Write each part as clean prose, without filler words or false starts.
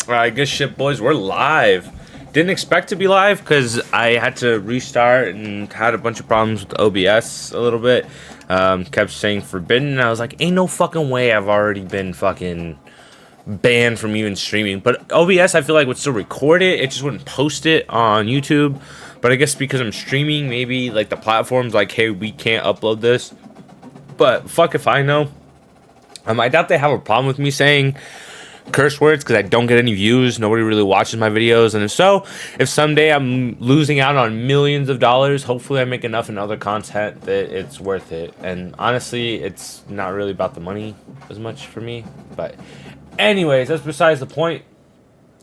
I guess shit, boys, we're live. Didn't expect to be live because I had to restart and had a bunch of problems with OBS a little bit. Kept saying forbidden, and I was like, ain't no fucking way I've already been fucking banned from even streaming. But OBS, I feel like, would still record it. It just wouldn't post it on YouTube. But I guess because I'm streaming, maybe like the platform's like, hey, we can't upload this. But fuck if I know. I doubt they have a problem with me saying curse words because I don't get any views. Nobody really watches my videos, and if someday I'm losing out on millions of dollars, hopefully I make enough in other content that it's worth it. And honestly, it's not really about the money as much for me. But anyways, that's besides the point.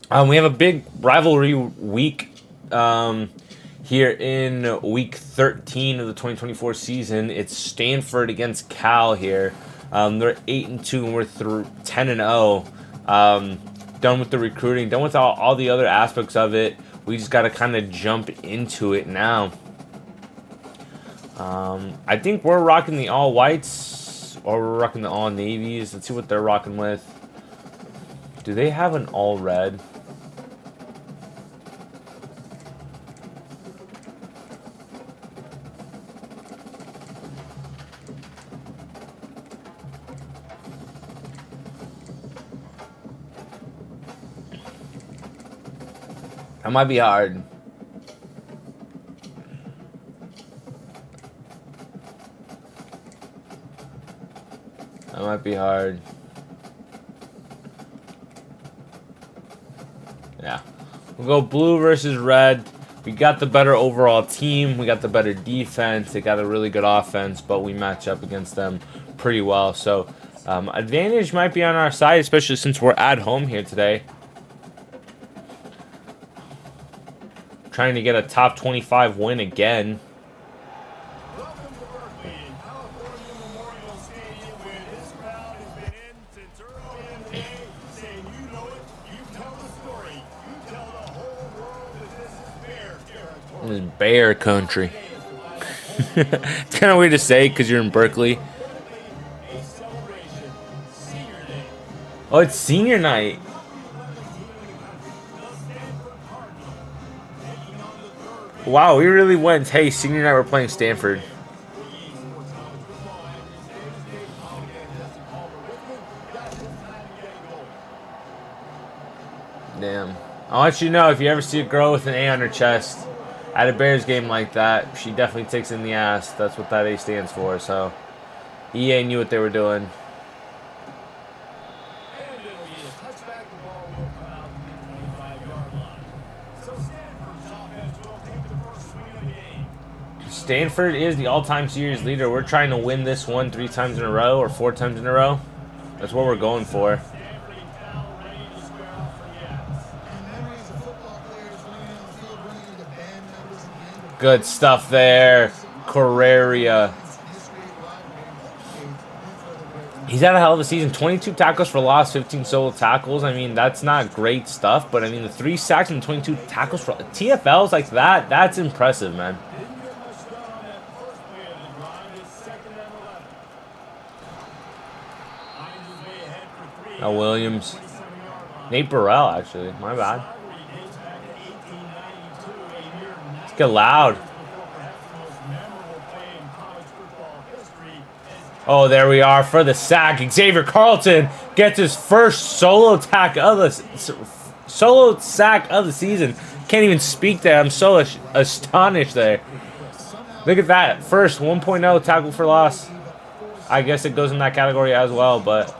We have a big rivalry week here in week 13 of the 2024 season. It's Stanford against Cal here. They're 8-2 and we're through 10-0. Done with the recruiting, done with all the other aspects of it. We just got to kind of jump into it now. I think we're rocking the all whites, or we're rocking the all navies. Let's see what they're rocking with. Do they have an all red? That might be hard. That might be hard. Yeah. We'll go blue versus red. We got the better overall team. We got the better defense. They got a really good offense, but we match up against them pretty well. So, advantage might be on our side, especially since we're at home here today. Trying to get a top 25 win again. This is bear country. It's kind of weird to say because you're in Berkeley. Oh, it's senior night. Wow, we really went, hey, senior night we're playing Stanford. Damn. I want you to know, if you ever see a girl with an A on her chest at a Bears game like that, she definitely takes it in the ass. That's what that A stands for, so EA knew what they were doing. Stanford is the all-time series leader. We're trying to win this one 3 times in a row or 4 times in a row. That's what we're going for. Good stuff there, Correria. He's had a hell of a season. 22 tackles for loss, 15 solo tackles. I mean, that's not great stuff, but I mean, the 3 sacks and 22 tackles for TFLs like that, that's impressive, man. Williams. Nate Burrell, actually. My bad. Let's get loud. Oh, there we are for the sack. Xavier Carlton gets his first solo sack of the season. Can't even speak there. I'm so astonished there. Look at that. First 1.0 tackle for loss. I guess it goes in that category as well, but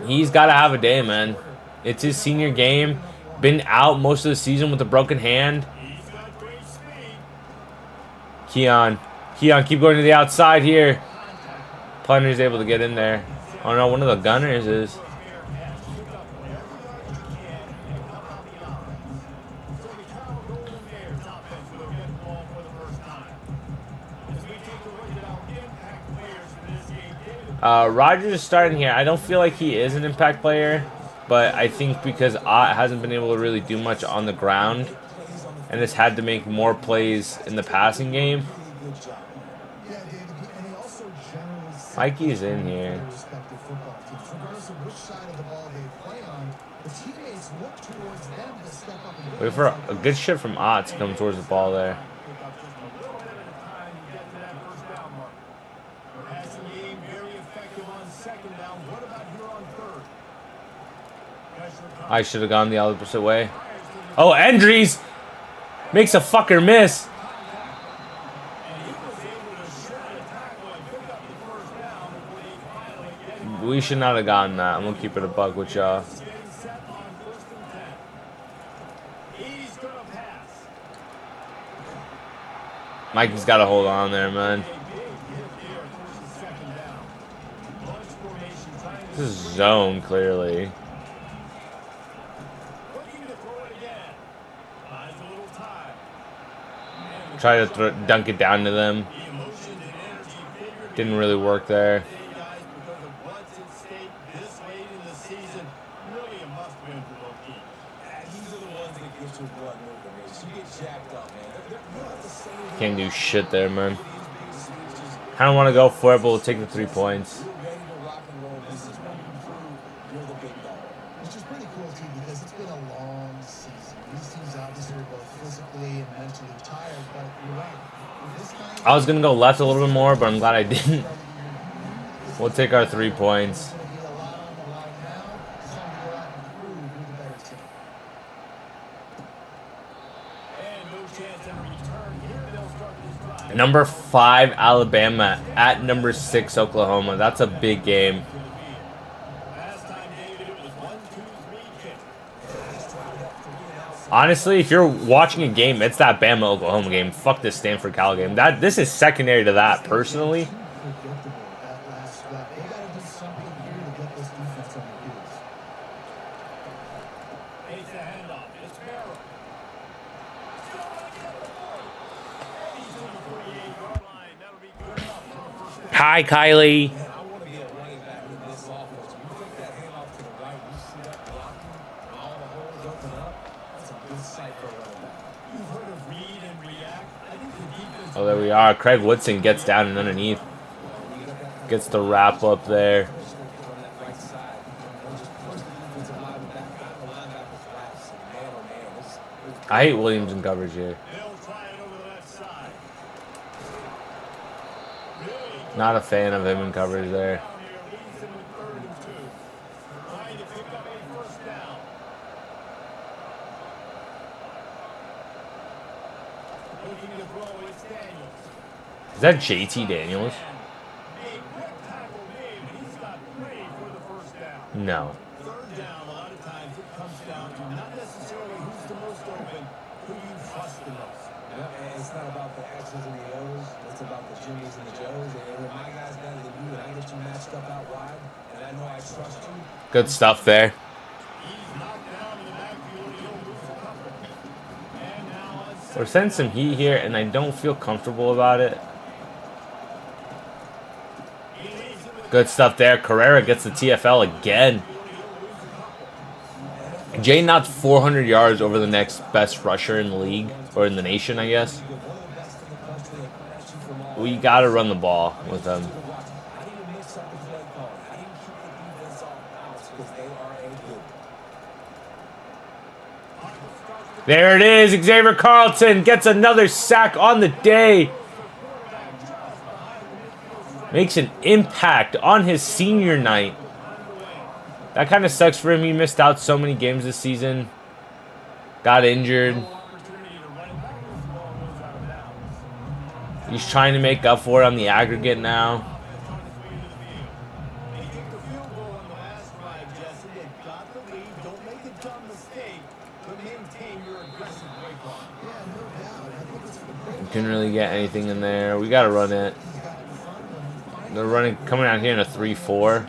he's got to have a day, man. It's his senior game. Been out most of the season with a broken hand. Keon, keep going to the outside here. Punter's able to get in there. Oh no, one of the gunners is. Rogers is starting here. I don't feel like he is an impact player, but I think because Ott hasn't been able to really do much on the ground and has had to make more plays in the passing game. Mikey's in here. Wait for a good shit from Ott to come towards the ball there. I should have gone the opposite way. Oh, Endries makes a fucker miss. We should not have gotten that. I'm gonna keep it a buck with y'all. Mikey's got to hold on there, man. This is zone, clearly. Try to dunk it down to them. Didn't really work there. Can't do shit there, man. Kind of want to go for it, but we'll take the 3 points. Which is pretty cool too, because it's been a long season. These teams obviously are both physically and mentally tired, but you're right. I was gonna go left a little bit more, but I'm glad I didn't. We'll take our 3 points. Number 5 Alabama at number 6 Oklahoma. That's a big game. Honestly, if you're watching a game, it's that Bama Oklahoma game. Fuck this Stanford Cal game. This is secondary to that, personally. Hi, Kylie. Oh, there we are. Craig Woodson gets down and underneath. Gets the wrap up there. I hate Williams in coverage here. Not a fan of him in coverage there. Is that JT Daniels? No. It's not about the X's and the O's. It's about the Jimmys and the Joes. And when my guys better than you, and I get you matched up out wide, and I know I trust you. Good stuff there. We're sending some heat here, and I don't feel comfortable about it. Good stuff there. Carrera gets the TFL again. Jay knocked 400 yards over the next best rusher in the league, or in the nation, I guess. We got to run the ball with them. There it is. Xavier Carlton gets another sack on the day. Makes an impact on his senior night. That kind of sucks for him. He missed out so many games this season. Got injured. He's trying to make up for it on the aggregate now. Couldn't really get anything in there. We got to run it. They're running, coming out here in a 3-4.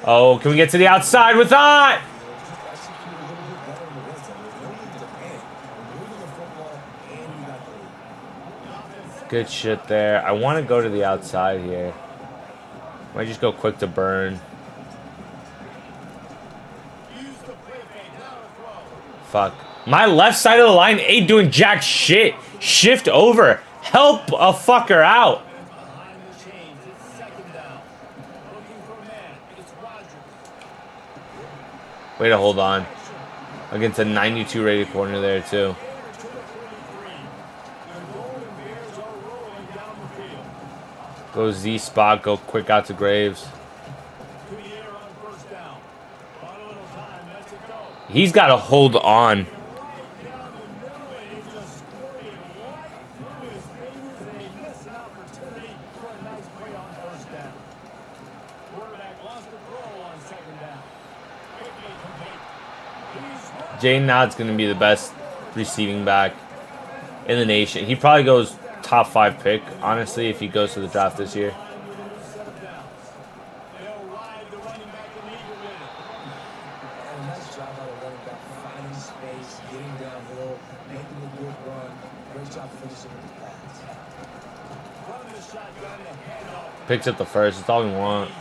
Oh, can we get to the outside with that? Good shit there. I want to go to the outside here. Might just go quick to burn. Fuck. My left side of the line ain't doing jack shit. Shift over. Help a fucker out. Way to hold on. Against a 92 rated corner there, too. Go Z spot, go quick out to Graves. He's got to hold on. Jay Nodd's going to be the best receiving back in the nation. He probably goes top 5 pick, honestly, if he goes to the draft this year. Picks up the first. That's all we want.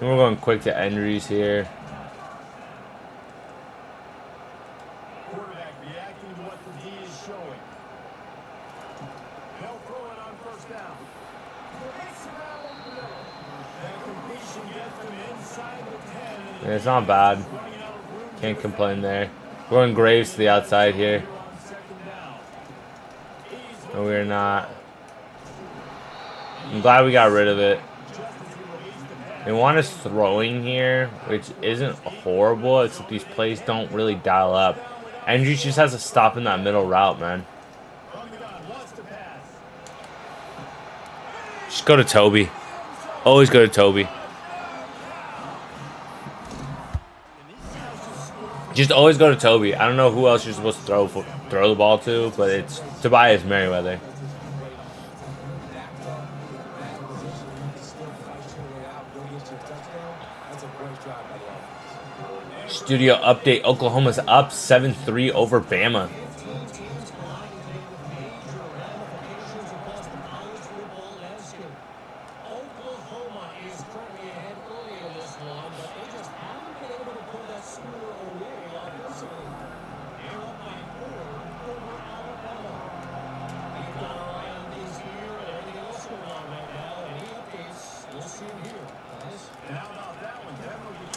And we're going quick to Endries here. Yeah, it's not bad. Can't complain there. We're going Graves to the outside here. No, we're not. I'm glad we got rid of it. They want us throwing here, which isn't horrible, except these plays don't really dial up. Andrews just has to stop in that middle route, man. Just go to Toby. Always go to Toby. Just always go to Toby. I don't know who else you're supposed to throw the ball to, but it's Tobias Merriweather. Studio update. Oklahoma's up 7-3 over Bama.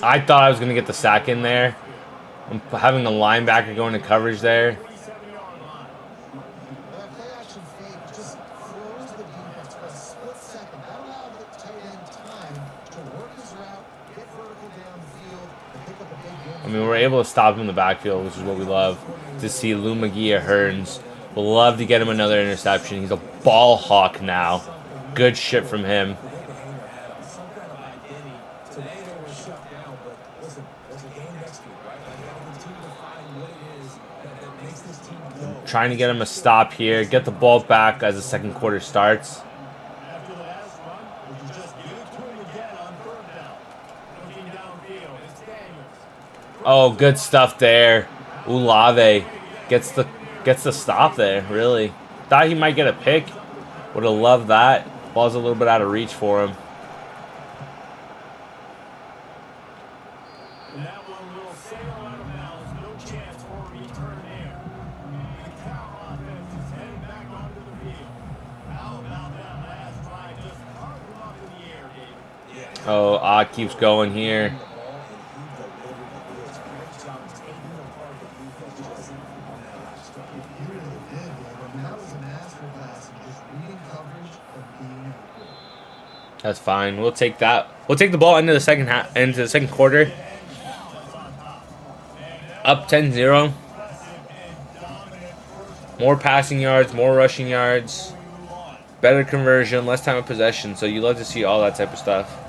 I thought I was going to get the sack in there. I'm having a linebacker going to coverage there. I mean, we're able to stop him in the backfield, which is what we love to see. Lou McGee Hearns. We'll love to get him another interception. He's a ball hawk now. Good shit from him. Trying to get him a stop here. Get the ball back as the second quarter starts. Oh, good stuff there. Olave gets the stop there, really. Thought he might get a pick. Would have loved that. Ball's a little bit out of reach for him. Oh, Odd keeps going here. That's fine. We'll take that. We'll take the ball into the second quarter. Up 10-0. More passing yards, more rushing yards, better conversion, less time of possession. So you love to see all that type of stuff.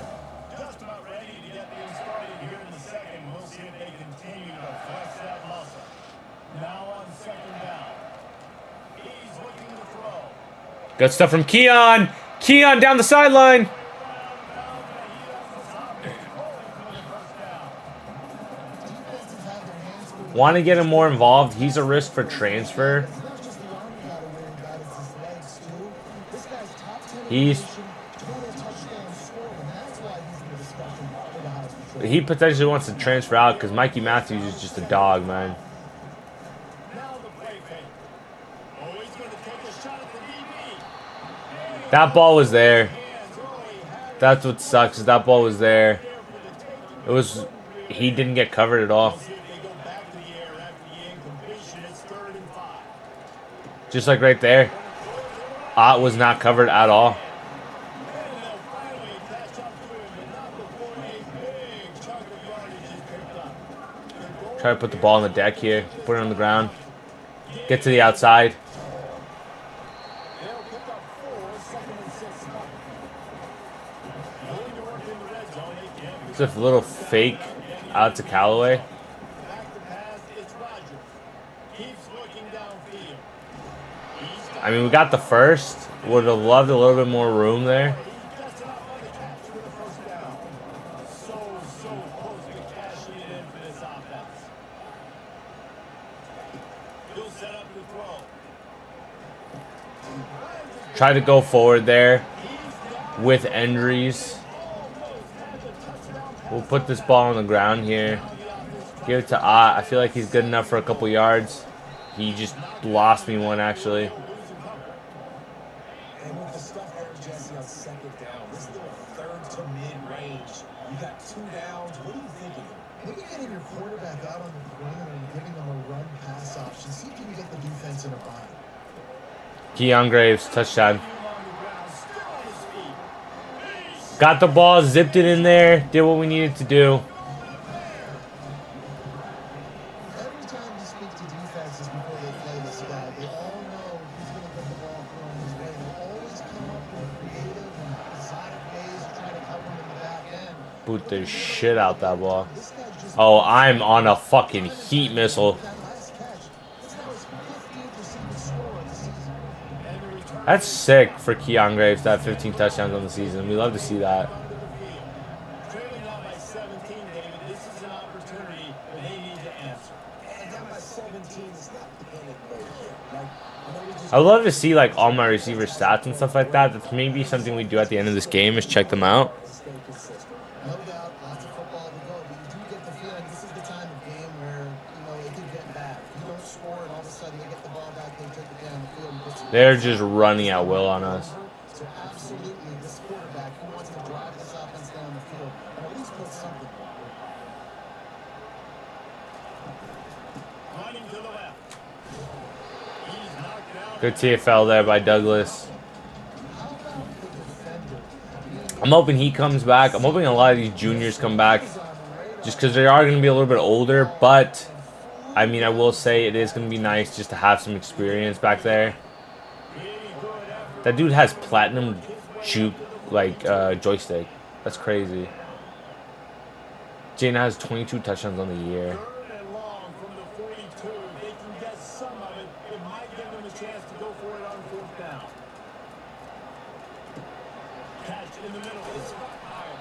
Good stuff from Keon. Keon down the sideline. Want to get him more involved. He's a risk for transfer. He potentially wants to transfer out because Mikey Matthews is just a dog, man. That ball was there. That's what sucks. Is that ball was there. It was. He didn't get covered at all. Just like right there. Ott was not covered at all. Try to put the ball on the deck here. Put it on the ground. Get to the outside. It's a little fake out to Callaway. I mean, we got the first. Would have loved a little bit more room there. Try to go forward there with Endries. We'll put this ball on the ground here. Give it to Ott. I feel like he's good enough for a couple yards. He just lost me one, actually. And with the stuff there, Jesse, on second down, this is the third to mid-range. You got 2 downs. What are you thinking? Maybe getting your quarterback out on the perimeter and giving them a run-pass option. See if you can get the defense in a bind. Keon Graves, touchdown. Got the ball, zipped it in there, did what we needed to do. Every time you speak to defenses before they play this guy, they all know who's going to put the ball thrown his way. They always come up with creative and exotic ways to try to cover him in the back end. Boot the shit out that ball. Oh, I'm on a fucking heat missile. That's sick for Keon Graves to have 15 touchdowns on the season. We love to see that. I would love to see like all my receiver stats and stuff like that. That's maybe something we do at the end of this game is check them out. No doubt, lots of football to go, but you do get the feeling this is the time of game where, you know, it could get bad. You don't score and all of a sudden they get the ball back, they take it down the field and put some. They're just running at will on us. So absolutely, this quarterback who wants to drive this offense down the field and at least put something. Running to the left. He's knocked out. Good TFL there by Douglas. I'm hoping he comes back. I'm hoping a lot of these juniors come back just because they are going to be a little bit older. But, I mean, I will say it is going to be nice just to have some experience back there. That dude has platinum juke, like, joystick. That's crazy. Jaden has 22 touchdowns on the year. In the middle, it's higher.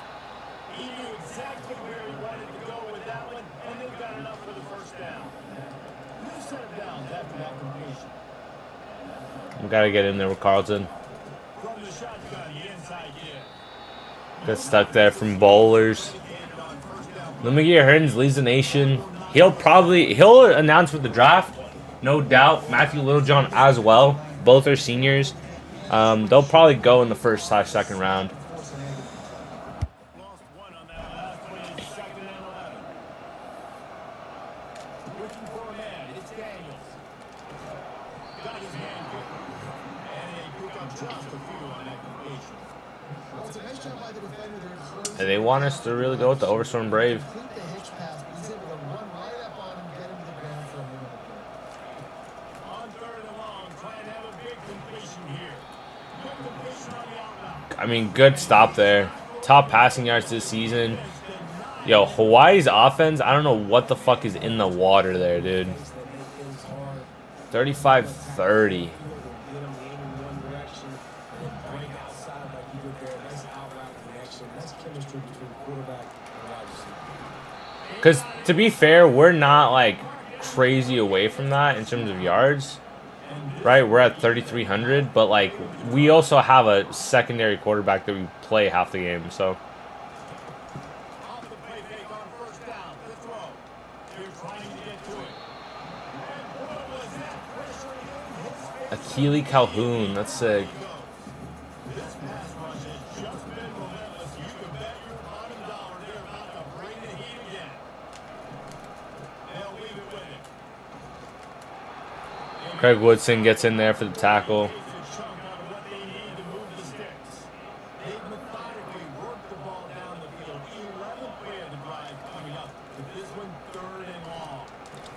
He knew exactly where he wanted to go with that one, and they got enough for the first down. New set of downs after that completion. We got to get in there with Carlton. From the shotgun, the inside here. Got stuck there from bowlers. Lemigier Hearns leads the nation. He'll announce with the draft, no doubt. Matthew Littlejohn as well. Both are seniors. They'll probably go in the first/second round. And they want us to really go with the Overstorm Brave. I mean, good stop there. Top passing yards this season. Yo, Hawaii's offense, I don't know what the fuck is in the water there, dude. 35-30. Because, to be fair, we're not, like, crazy away from that in terms of yards. Right? We're at 3,300. But, like, we also have a secondary quarterback that we play half the game, so. Akili Calhoun. That's sick. Craig Woodson gets in there for the tackle.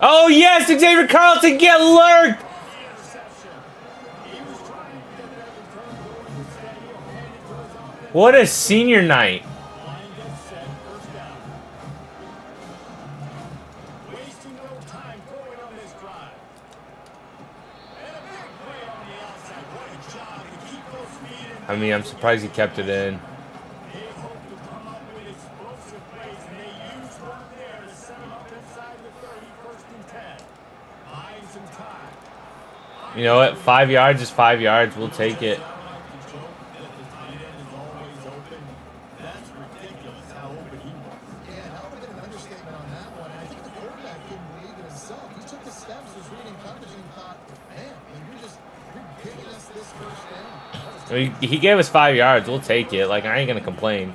Oh yes, Xavier Carlton, get lurked! What a senior night. I mean, I'm surprised he kept it in. You know what? 5 yards is 5 yards. We'll take it. I mean, he gave us 5 yards. We'll take it. Like, I ain't gonna complain.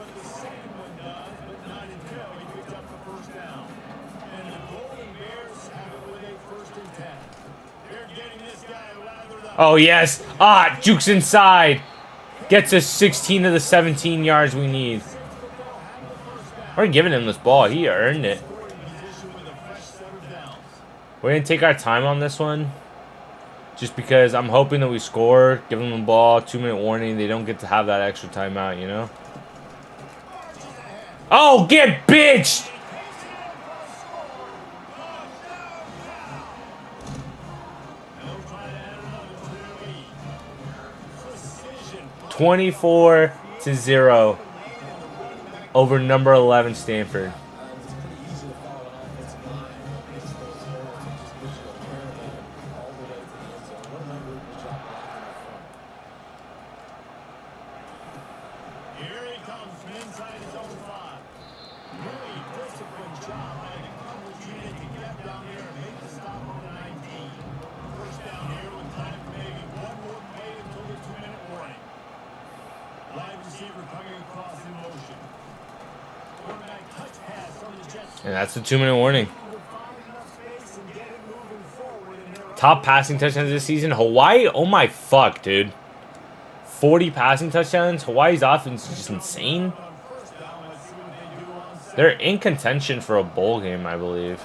Oh, yes. Ah, jukes inside. Gets us 16 of the 17 yards we need. We're giving him this ball. He earned it. We're going to take our time on this one. Just because I'm hoping that we score. Give them the ball. 2-minute warning. They don't get to have that extra timeout, you know? Oh, get bitched! (24-0) over number 11 Stanford. And that's the 2-minute warning. Top passing touchdowns this season. Hawaii, oh my fuck, dude. 40 passing touchdowns. Hawaii's offense is just insane. They're in contention for a bowl game, I believe.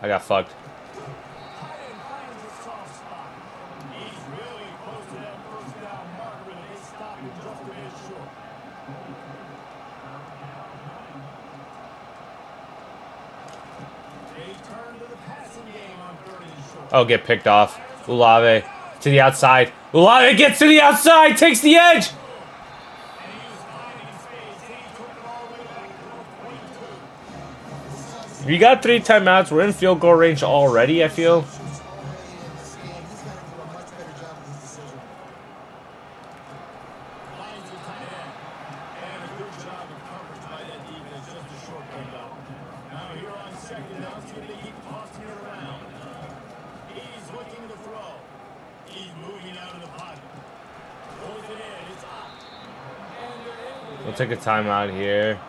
I got fucked. Oh, get picked off. Olave to the outside. Olave gets to the outside, takes the edge. We got 3 timeouts. We're in field goal range already, I feel. We'll take a timeout here.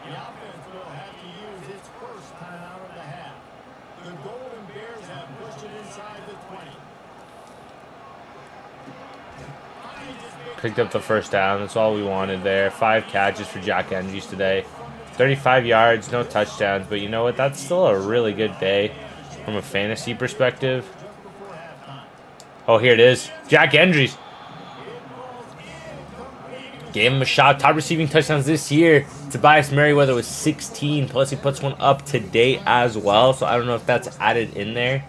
Picked up the first down. That's all we wanted there. 5 catches for Jack Andrews today. 35 yards, no touchdowns. But you know what? That's still a really good day from a fantasy perspective. Oh, here it is. Jack Andrews. Gave him a shot. Top receiving touchdowns this year. Tobias Merriweather was 16. Plus, he puts one up today as well. So, I don't know if that's added in there.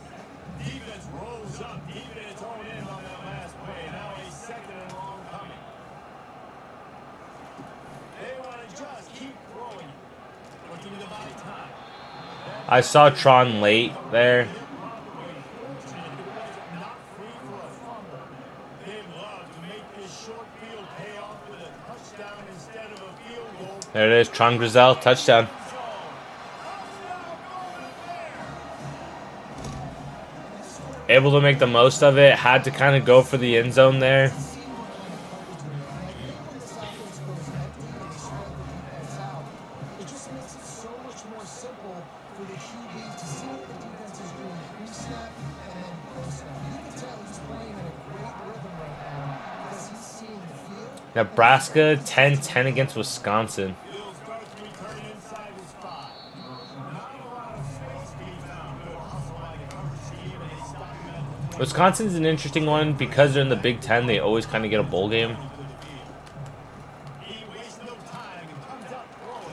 I saw Tron late there. There it is, Tron Grizel, touchdown. Able to make the most of it. Had to kind of go for the end zone there. Nebraska 10-10 against Wisconsin. Wisconsin's an interesting one because they're in the Big Ten. They always kind of get a bowl game.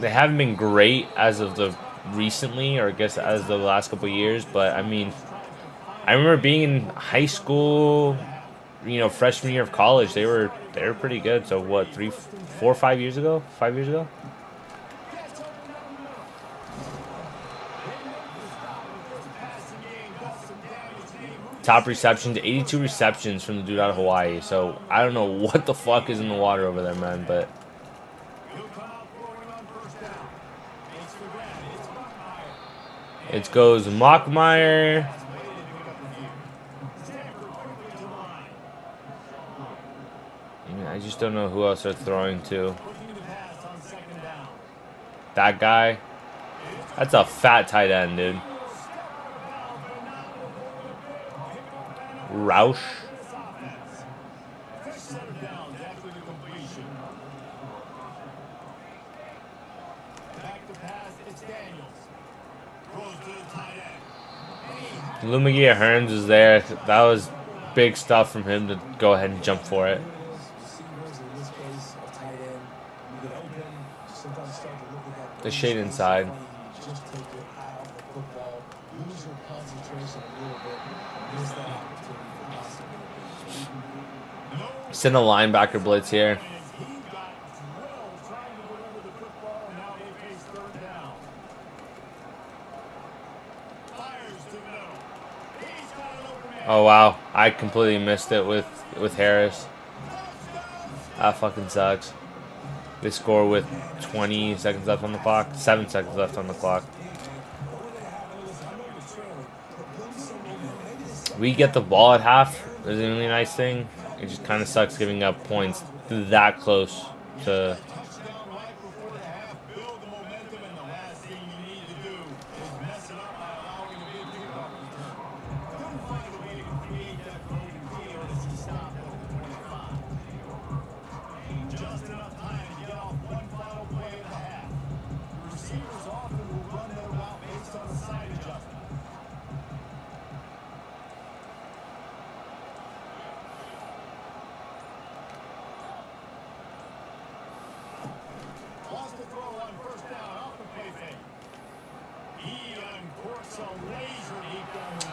They haven't been great as of the recently, or I guess as of the last couple of years. But I mean, I remember being in high school, you know, freshman year of college. They were pretty good. So what, 3, 4, 5 years ago? 5 years ago. Top receptions, 82 receptions from the dude out of Hawaii. So I don't know what the fuck is in the water over there, man. But it goes Mockmeyer. I just don't know who else they're throwing to. That guy. That's a fat tight end, dude. Roush. Lumagia Hearns was there. That was big stuff from him to go ahead and jump for it. The shade inside. Send a linebacker blitz here. Oh wow, I completely missed it with Harris. That fucking sucks. They score with 20 seconds left on the clock. 7 seconds left on the clock. We get the ball at half. Is a really nice thing. It just kind of sucks giving up points that close to.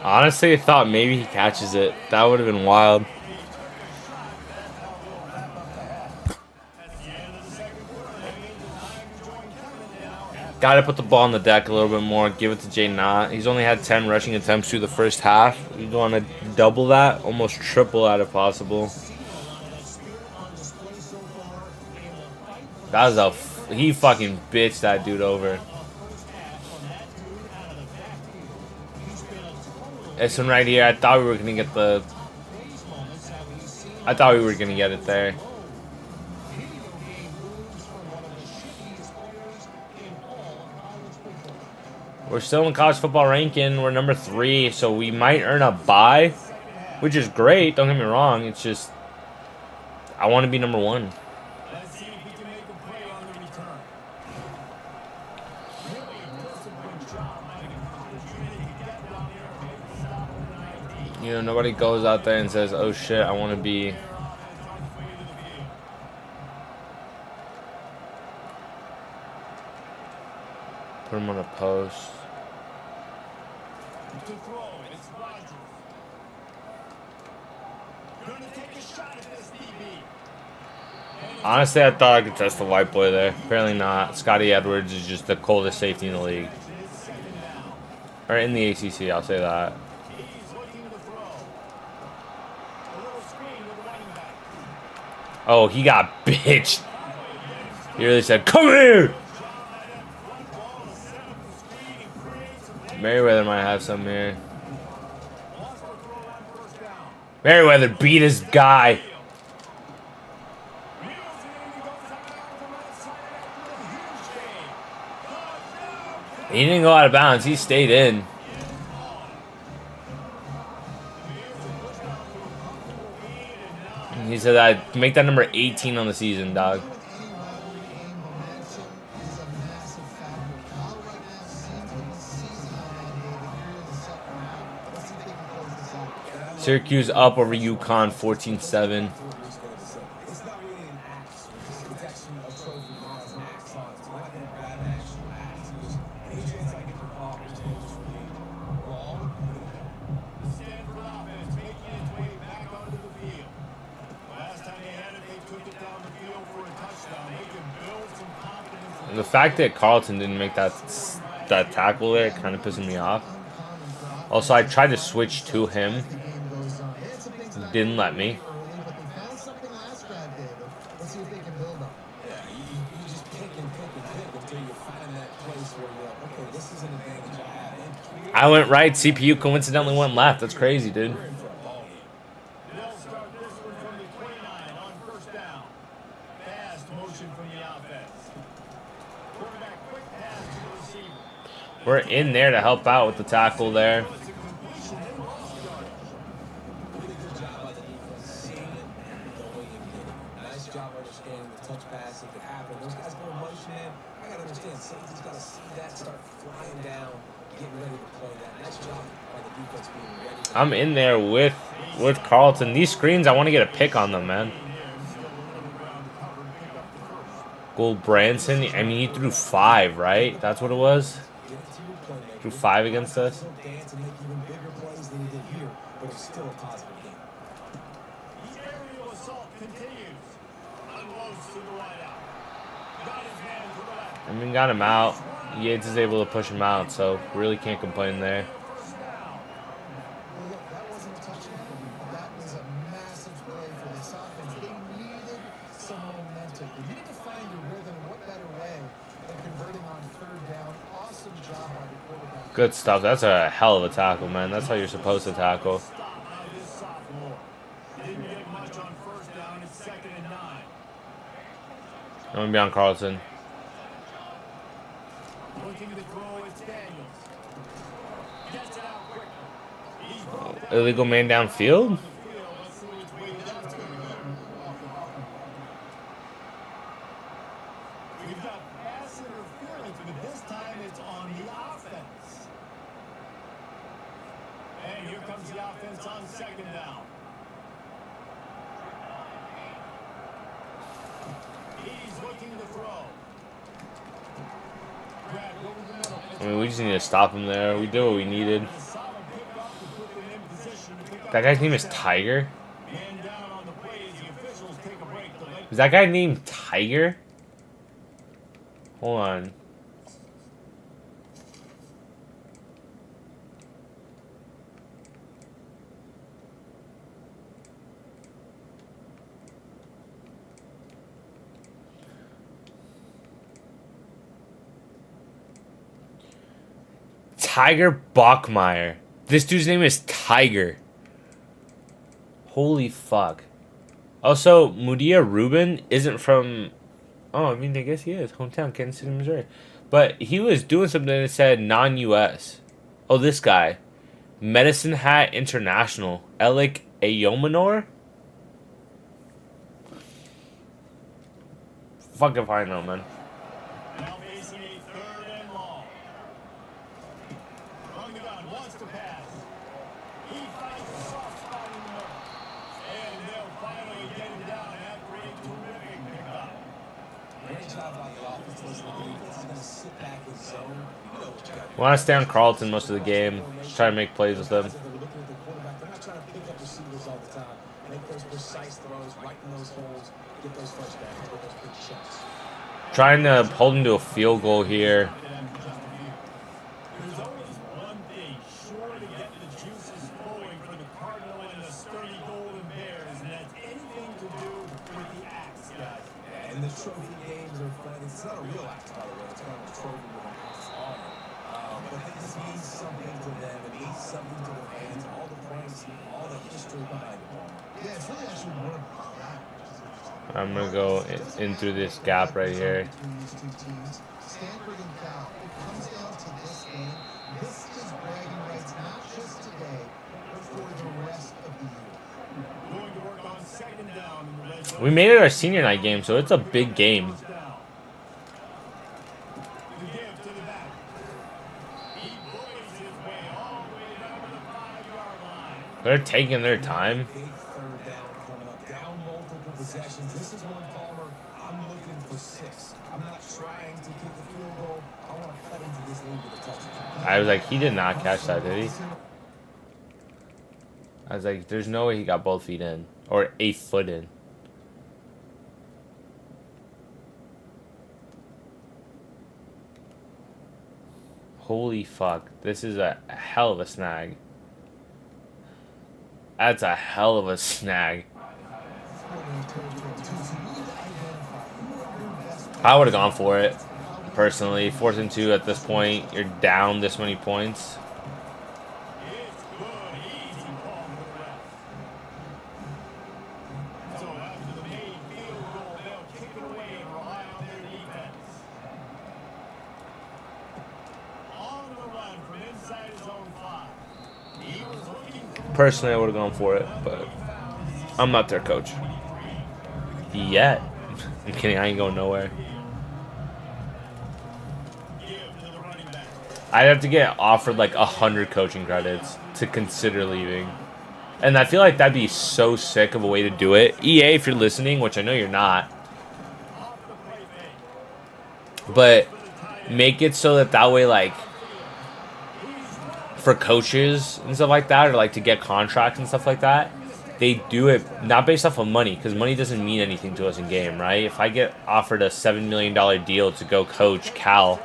Honestly, I thought maybe he catches it. That would have been wild. Got to put the ball on the deck a little bit more. Give it to Jay Knott. He's only had 10 rushing attempts through the first half. You want to double that, almost triple that if possible. That was he fucking bitched that dude over. This one right here, I thought we were gonna get the. I thought we were gonna get it there. We're still in college football ranking. We're number 3, so we might earn a bye, which is great. Don't get me wrong. It's just I want to be number 1. You know, nobody goes out there and says, "Oh shit, I want to be." Put him on a post. Honestly, I thought I could test the white boy there. Apparently not. Scotty Edwards is just the coldest safety in the league. Or in the ACC, I'll say that. Oh, he got bitched. He really said, "Come here!" Merriweather might have some here. Merriweather beat his guy. He didn't go out of bounds. He stayed in. He said that make that number 18 on the season, dog. With any rivalry game, momentum is a massive factor. Cal right now seems to be seasoned on that, David. Here in the second half. Let's see if they can close this out. Syracuse up over UConn 14-7. It's not really an axe. It's actually a trophy that has an axe on it. So I think that actual axe is any chance I get to pop is going to just really wrong. The Stanford offense making its way back onto the field. Last time they had it, they took it down the field for a touchdown. They can build some confidence. And the fact that Carlton didn't make that tackle there kind of pissing me off. Also, I tried to switch to him. Didn't let me. But they found something last drive, David. Let's see if they can build on it. Yeah, you just pick and pick and pick until you find that place where you're like, okay, this is an advantage I have. And I went right. CPU coincidentally went left. That's crazy, dude. They'll start this one from the 29 on first down. Fast motion from the offense. Quarterback quick pass to the receiver. We're in there to help out with the tackle there. It's a completion. They lost yardage. really good job by the defense seeing it and going and getting it. Nice job understanding the touch pass that could happen. Those guys go motion in. I got to understand, safety's got to see that, start flying down, getting ready to play that. Nice job by the defense being ready. I'm in there with Carlton. These screens, I want to get a pick on them, man. Gold Branson. I mean, he threw 5, right? That's what it was. Get it to your playmaker. Threw 5 against us. He'll dance and make even bigger plays than he did here, but it's still a positive game. The aerial assault continues. Unloads to the wideout. Got his man to the left. I mean, got him out. Yates is able to push him out, so really can't complain there. First down. Well, look, that wasn't a touchdown. That was a massive play for this offense. They needed some momentum. They needed to find a rhythm. What better way than converting on third down? Awesome job by the quarterback. Good stuff. That's a hell of a tackle, man. That's how you're supposed to tackle. Stop by this sophomore. Didn't get much on first down. It's 2nd and 9. I'm going to be on Carlton. Looking to throw, it's Daniels. Gets it out quickly. He's brought down Illegal man downfield? the field. Let's see which way that's going to go. We've got pass interference, but this time it's on the offense. And here comes the offense on 2nd down. He's looking to throw. Brad, over the middle. I mean, we just need to stop him there. We did what we needed. A solid pickup to put them in position to pick up That guy's name is Tiger? Man down on the plays. The officials take a break. The late Is that guy named Tiger? Hold on. Tiger Bachmeyer. This dude's name is Tiger. Holy fuck. Also, Mudia Rubin isn't from... Oh, I mean, I guess he is. Hometown, Kansas City, Missouri. But he was doing something that said non-U.S. Oh, this guy. Medicine Hat International. Alec Ayomanor? Fuck if I know, man. now facing a 3rd and long. On the gun, wants to pass. He finds a soft spot in the middle. And they'll finally get him down after a terrific pickup. Great job by the offense. Listen, the defense is going to sit back in zone. You know what you got. We want to stay on Carlton most of the game. Just try to make plays with them. They're looking at the quarterback. They're not trying to pick up receivers all the time. Make those precise throws, right in those holes, get those first downs, get those big shots. Trying to hold him to a field goal here. There's always one thing sure to get the juices flowing for the Cardinal and the sturdy Golden Bears, and that's anything to do with the axe, guys. And the trophy games are fun. It's not a real axe, by the way. It's kind of a trophy with an axe on it. But this means something to them. It means something to the fans. All the pranks, all the history behind it. Yeah, it's really actually more about that, which is interesting. I'm going to go in through this gap right here. Between these two teams, Stanford and Cal. It comes down to this game. This is bragging rights, not just today, but for the rest of the year. Going to work on 2nd down We made it our senior night game, so it's a big game. They're taking their time. Big third down coming up. Down multiple possessions. This is one, Palmer. I'm looking for 6. I'm not trying to kick the field goal. I want to cut into this lead with a touchdown. I was like, he did not catch that, did he? I was like, there's no way he got both feet in. Or a foot in. Holy fuck. This is a hell of a snag. That's a hell of a snag. I would have gone for it, personally. 4th and 2 at this point. You're down this many points. Personally, I would have gone for it, but I'm not their coach. Yet. I'm kidding, I ain't going nowhere. I'd have to get offered like 100 coaching credits to consider leaving. And I feel like that'd be so sick of a way to do it. EA, if you're listening, which I know you're not. But make it so that way, like, for coaches and stuff like that, or like to get contracts and stuff like that, they do it not based off of money, because money doesn't mean anything to us in game, right? If I get offered a $7 million deal to go coach Cal,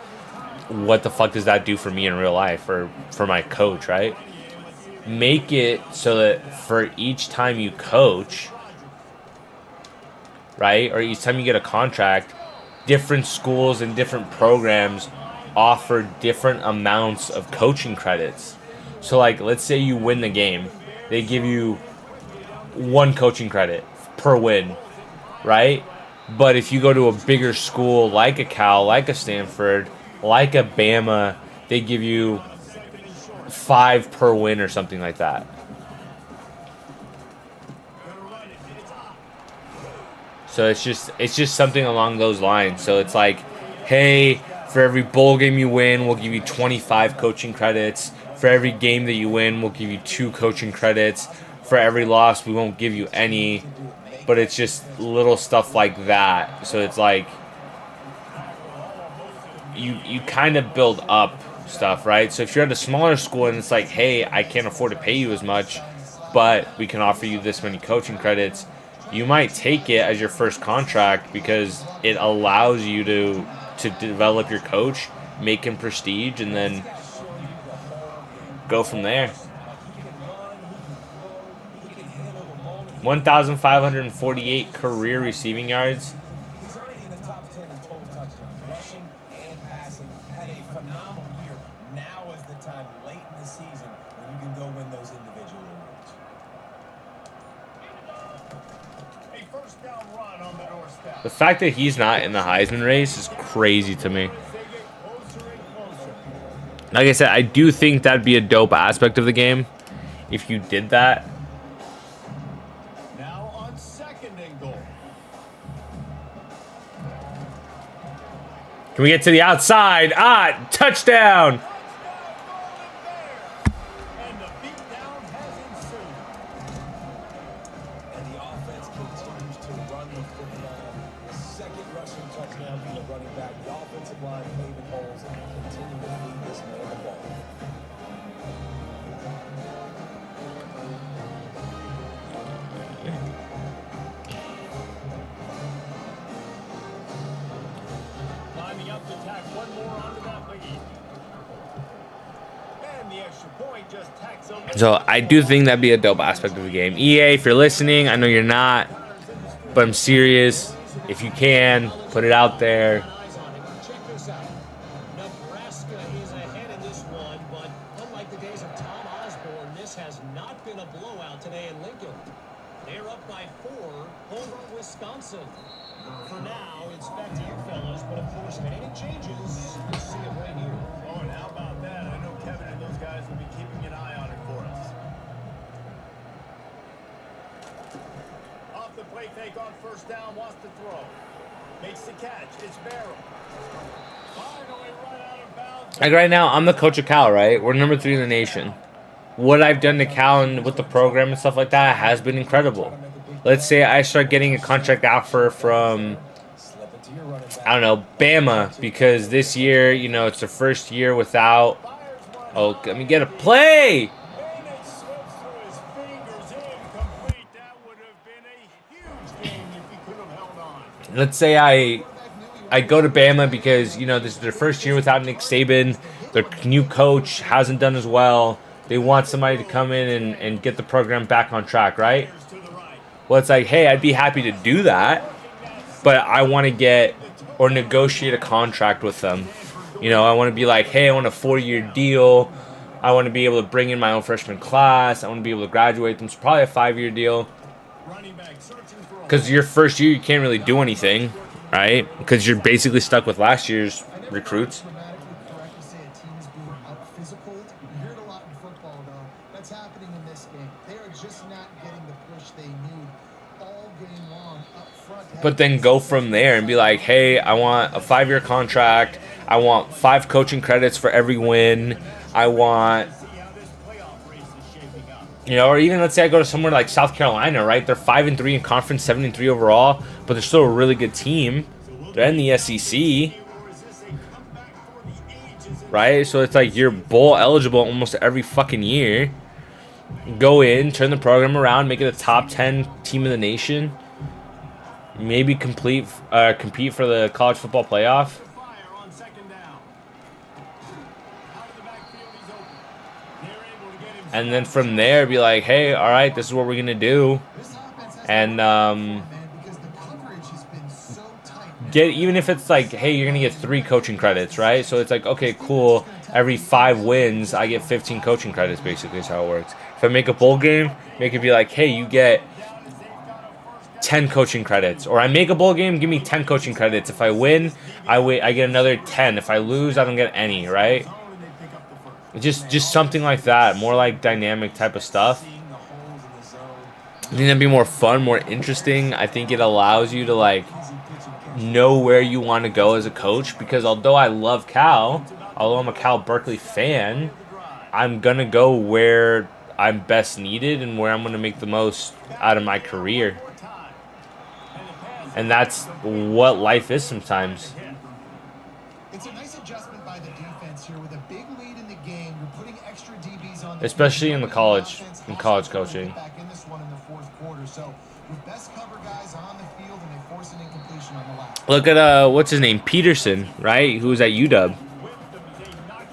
what the fuck does that do for me in real life, or for my coach, right? Make it so that for each time you coach, right, or each time you get a contract, different schools and different programs offer different amounts of coaching credits. So like, let's say you win the game, they give you 1 coaching credit per win, right? But if you go to a bigger school like a Cal, like a Stanford, like a Bama, they give you 5 per win or something like that. So it's just something along those lines. So it's like, hey, for every bowl game you win, we'll give you 25 coaching credits. For every game that you win, we'll give you 2 coaching credits. For every loss, we won't give you any. But it's just little stuff like that. So it's like, you kind of build up stuff, right? So if you're at a smaller school and it's like, hey, I can't afford to pay you as much, but we can offer you this many coaching credits, you might take it as your first contract because it allows you to develop your coach, make him prestige, and then go from there. 1,548 career receiving yards. He's already in the top 10 in total touchdowns, rushing and passing. Had a phenomenal year. Now is the time, late in the season, when you can go win those individual awards. A first down run on the doorstep. The fact that he's not in the Heisman race is crazy to me. Like I said, I do think that'd be a dope aspect of the game if you did that. Now on 2nd and goal. Can we get to the outside? Ah, touchdown! And the beatdown has ensued. And the offense continues to run the football. The 2nd rushing touchdown from the running back. The offensive line paving holes and continue to feed this man the ball. Climbing up to tack one more onto that lead. And the extra point just tacks on. So I do think that'd be a dope aspect of the game. EA, if you're listening, I know you're not, but I'm serious. If you can, put it out there. Check this out. Nebraska is ahead in this one, but unlike the days of Tom Osborne, this has not been a blowout today in Lincoln. They're up by 4 over Wisconsin. For now, it's back to you fellas, but of course, if any changes, you'll see it right here. Oh, and how about that? I know Kevin and those guys will be keeping an eye on it for us. off the play fake on first down, wants to throw. Makes the catch. It's Merrill. Finally run out of bounds. Like right now, I'm the coach of Cal, right? We're number 3 in the nation. What I've done to Cal and with the program and stuff like that has been incredible. Let's say I start getting a contract offer from, I don't know, Bama, because this year, you know, it's the first year without. Oh, let me get a play. Bennett slips through his fingers, incomplete. That would have been a huge game if he could have held on. Let's say I go to Bama because, you know, this is their first year without Nick Saban. Their new coach hasn't done as well. They want somebody to come in and get the program back on track, right? To the right. Well, it's like, hey, I'd be happy to do that, but I want to get or negotiate a contract with them. You know, I want to be like, hey, I want a 4-year deal. I want to be able to bring in my own freshman class. I want to be able to graduate them. It's probably a 5-year deal. Running back searching for a Because your first year, you can't really do anything, right? Because you're basically stuck with last year's recruits. Grammatically correct to say a team is being out-physical. You hear it a lot in football, though. That's happening in this game. They are just not getting the push they need all game long up front. But then go from there and be like, hey, I want a 5-year contract. I want 5 coaching credits for every win. I want, see how this playoff race is shaping up. you know, or even let's say I go to somewhere like South Carolina, right? They're 5-3 in conference, 7-3 overall, but they're still a really good team. They're in the SEC, Or is this a comeback for the ages? right? So it's like you're bowl eligible almost every fucking year. Go in, turn the program around, make it a top 10 team in the nation. Maybe compete for the college football playoff. Fire on second down. Out of the backfield, he's open. They're able to get him. And then from there, be like, hey, all right, this is what we're going to do. This offense has And man, because the coverage has been so tight. get, even if it's like, hey, you're going to get 3 coaching credits, right? So it's like, okay, cool. Every 5 wins, I get 15 coaching credits, basically is how it works. If I make a bowl game, make it be like, hey, you get 10 coaching credits. Or I make a bowl game, give me 10 coaching credits. If I win, I get another 10. If I lose, I don't get any, right? Just something like that. More like dynamic type of stuff. Seeing the holes in the zone. I think that'd be more fun, more interesting. I think it allows you to, like, know where you want to go as a coach. Because although I love Cal, although I'm a Cal Berkeley fan, I'm going to go where I'm best needed and where I'm going to make the most out of my career. And that's what life is sometimes. It's a nice adjustment by the defense here with a big lead in the game. You're putting extra DBs on the Especially field. in the college- Offense in has college to get coaching. back in this one in the fourth quarter. So with best cover guys on the field and they force an incompletion on the last. Look at what's his name, Peterson, right? Who was at UW,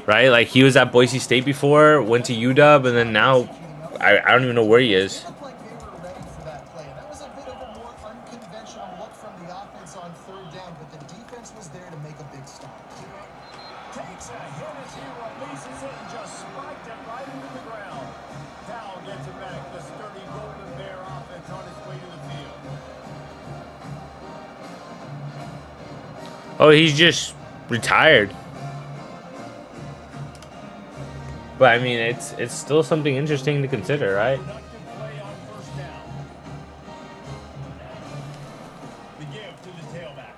right? Like he was at Boise State before, went to UW, and then now I don't even know where he is. It looked like they were ready for that play. And that was a bit of a more unconventional look from the offense on third down, but the defense was there to make a big stop. Takes a hit as he releases it and just spiked it right into the ground. Cal gets it back. The sturdy Golden Bear offense on its way to the field. Oh, he's just retired. But I mean, it's still something interesting to consider, right? Productive play on first down. The give to the tailback.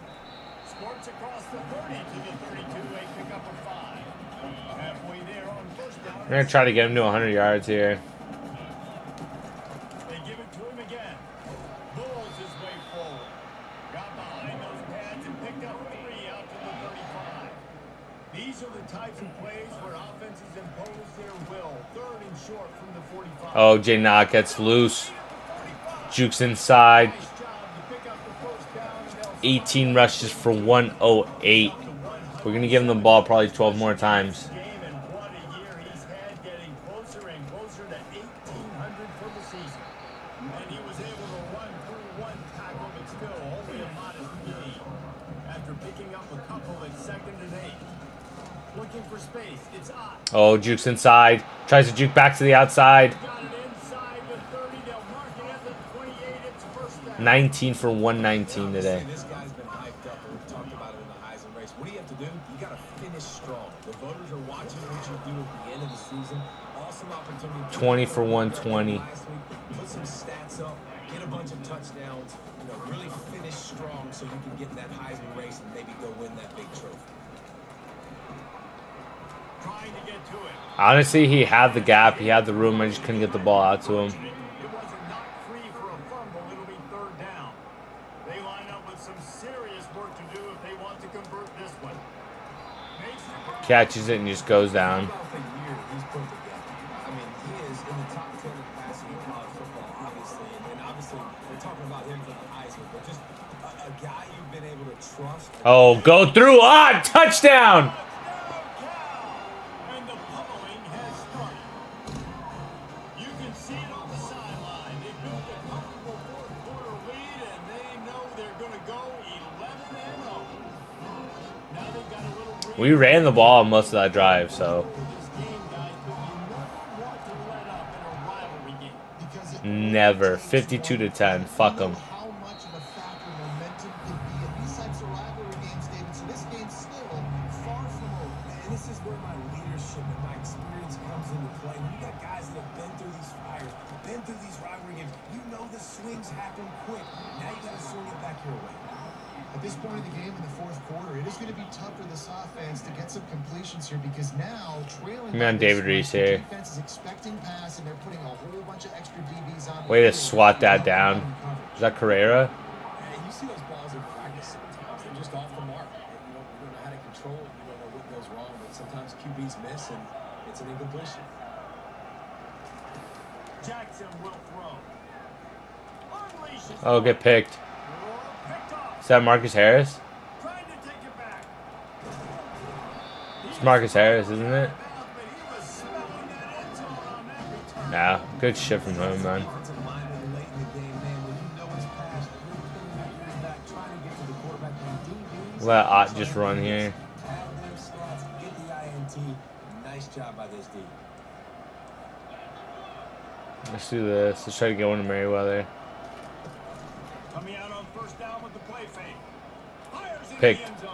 Squirts across the 30 to the 32. A pickup of 5. Halfway there on first down. I'm gonna try to get him to 100 yards here. They give it to him again. Bulls his way forward. Got behind those pads and picked up 3 out to the 35. These are the types of plays where offenses impose their will. Third and short from the 45. Oh, J Knock gets loose. Jukes inside. Nice job to pick up the first down, and they'll 18 rushes for 108. We're going to give him the ball probably 12 more times. game, and what a year he's had, getting closer and closer to 1,800 for the season. And he was able to run through 1 tackle, but still only a modest gain. After picking up a couple at 2nd and 8. Looking for space, it's Ott. Oh, Jukes inside. Tries to juke back to the outside. Got it inside the 30, they'll mark it at the 28, it's first down. 19 for 119 today. This guy's been hyped up, and we've talked about it in the Heisman race. What do you have to do? You got to finish strong. The voters are watching what you do at the end of the season. Awesome opportunity. 20 for 120. Last week, put some stats up, get a bunch of touchdowns. touchdowns, really finish strong so you can get in that Heisman race and maybe go win that big trophy. Trying to get to it. Honestly, he had the gap. He had the room. I just couldn't get the ball out to him. It was a knock free for a fumble. It'll be third down. They line up with some serious work to do if they want to convert this one. Catches it and just goes down. He's put together. I mean, he is in the top 10 in passing in college football, obviously. And obviously, we're talking about him for the Heisman, but just a guy you've been able to trust. Oh, go through. Touchdown. And the pummeling has started. You can see it on the sideline. They built a comfortable fourth-quarter lead, and they know they're going to go 11-0. Now they've got a little. We ran the ball most of that drive, so. Never. 52-10. Fuck them. How much of a factor momentum can be in these types of rivalry games, David. So this game's still far from over. And this is where my leadership and my experience comes into play. You got guys that have been through these fires, been through these rivalry games. You know the swings happen quick. Now you got to swing it back your way. At this point in the game, in the fourth quarter, it is going to be tough for this offense to get some completions here because now trailing. Man, David Reese here. Defense is expecting pass, and they're putting a whole bunch of extra DBs on. Way to swat that down. Is that Carrera? And you see those balls in practice. Sometimes they're just off the mark. And you don't know how to control it. You don't know what goes wrong. But sometimes QBs miss, and it's an incompletion. Jackson will throw. Unleashes. Oh, get picked. Picked off. Is that Marcus Harris? Trying to take it back. It's Marcus Harris, isn't it? But he was smelling that end zone on that return. Nah, good shit from him, man. Offensive lineman late in the game, man, when you know it's past, really putting that years back, trying to get to the quarterback. And DBs, Let Ott just run here. have their slots, get the INT. Nice job by this D. Let's do this. Let's try to get one to Merriweather. Coming out on first down with the play fake. Fires in Pick. the end zone.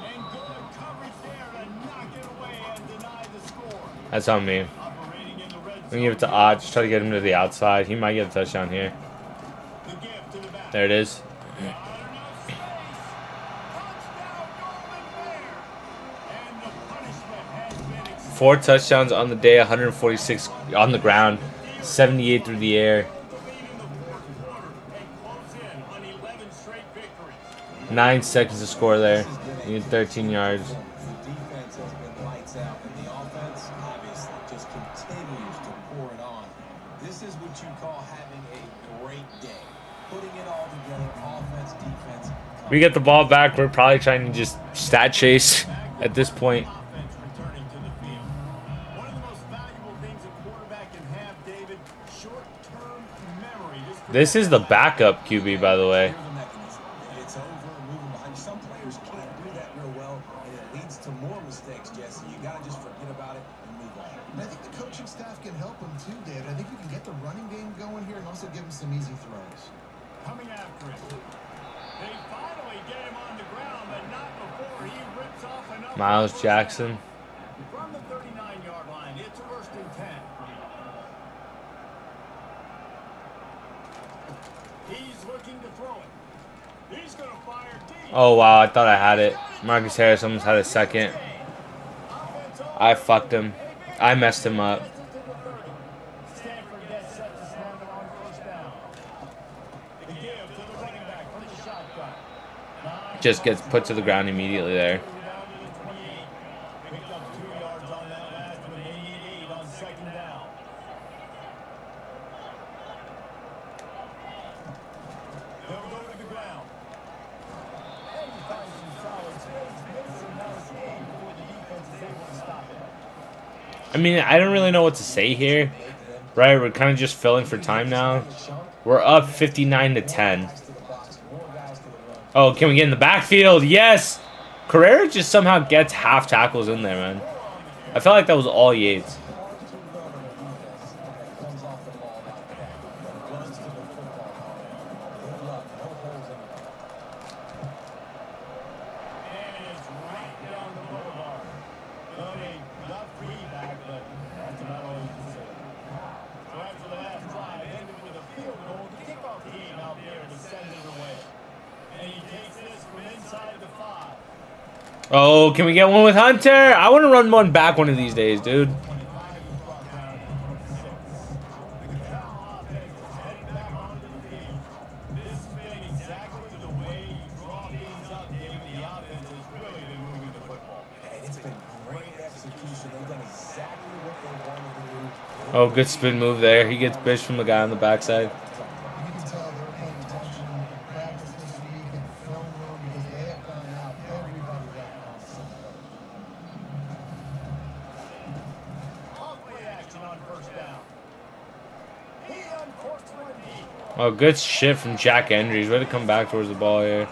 And good coverage there to knock it away and deny the score. That's on me. Operating in the red I'm gonna give it to Ott. Just try to get him to the outside. He might get a touchdown here. The give to the back. There it is. Not enough space. Touchdown, Golden Bear. And the punishment has been accepted. 4 touchdowns on the day, 146 on the ground, 78 through the air. The lead in the fourth quarter and close in on 11 straight victories. 9 seconds to score there. You need 13 yards. The defense has been lights out, and the offense obviously just continues to pour it on. This is what you call having a great day. Putting it all together, offense, defense. We get the ball back. We're probably trying to just stat chase at this point. Offense returning to the field. One of the most valuable things a quarterback can have, David, short-term memory. This is the backup QB, by the way. Here's the mechanism. It's over, moving behind. Some players can't do that real well, and it leads to more mistakes, Jesse. You got to just forget about it and move on. And I think the coaching staff can help him too, David. I think we can get the running game going here and also give him some easy throws. Coming after it. They finally get him on the ground, but not before he rips off another. Miles Jackson. From the 39-yard line, it's first and 10. He's looking to throw it. He's going to fire deep. Oh, wow. I thought I had it. Marcus Harris almost had a second. I fucked him. I messed him up. Stanford gets set to snap it on first down. The give to the running back from the shotgun. Just gets put to the ground immediately there. Down to the 28. Picked up 2 yards on that last one. 88 on second down. They'll go to the ground. And he finds some solid space. Makes a nice game before the defense is able to stop it. I mean, I don't really know what to say here. Right? We're kind of just filling for time now. We're up 59-10. Oh, can we get in the backfield? Yes! Carrera just somehow gets half tackles in there, man. I felt like that was all Yates. And it's right down the boulevard. Not feedback, but that's about all you can say. So after the last drive, ended with a field goal to kick off the game out there And he takes this from inside the 5. Oh, can we get one with Hunter? I want to run one back one of these days, dude. 25 is brought down to 6. The Cal offense is heading back onto the field. This has been exactly the way you draw things up, David. The offense has really been moving the football. And it's been great execution. They've done exactly what they wanted to do. Oh, good spin move there. He gets bitched from the guy on the backside. You can tell they're paying attention in practice this week and film room because they have gone out. Everybody got confident. Off-play action on first down. He uncorks one deep. Oh, good shit from Jack Andrews. Way to come back towards the ball here.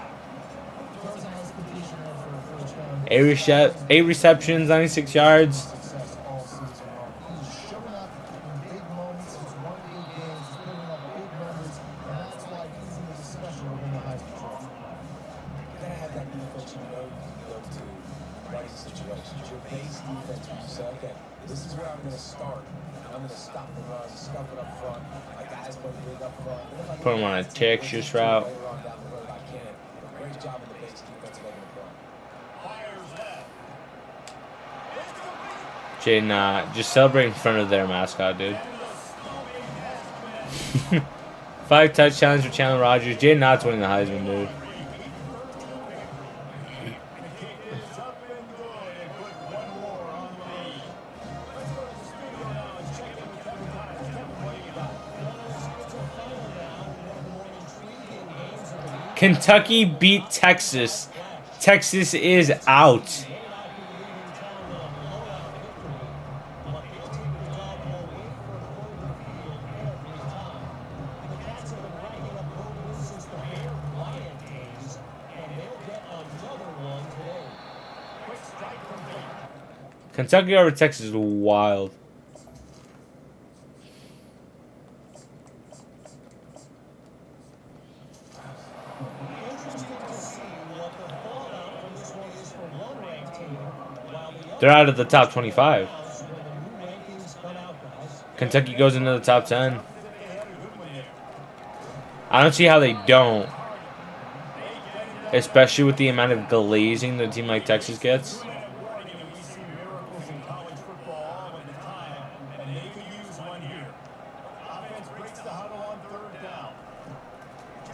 Throws a nice completion there for a first down. 8 receptions, 96 yards. Success all season long. He's showing up in big moments. He's won big games. He's putting up big numbers, and that's why he's in the discussion within the Heisman Trophy. You gotta have that defense you know to right situations. Your base defense, where you say, okay, this is where I'm gonna start. I'm gonna stop the runs, stuff it up front. My guys play big up front. Put him on a Texas route. Later on down the road, I can. Great job in the base defense over the front. Fires left. It's complete. Jaden, just celebrate in front of their mascot, dude. 5 touchdowns for Chandler Rogers. Jaden Knott's winning the Heisman, dude. The kick is up and good and put one more on the lead. Let's go to the studio now and check in with Kevin Connors. Kevin, what do you got? Kentucky beat Texas. Texas is out. Quick strike complete. Kentucky over Texas is wild. They're out of the top 25. Kentucky goes into the top 10. I don't see how they don't. Especially with the amount of glazing that a team like Texas gets. We see miracles in college football all of the time, and they could use one here. Offense breaks the huddle on third down.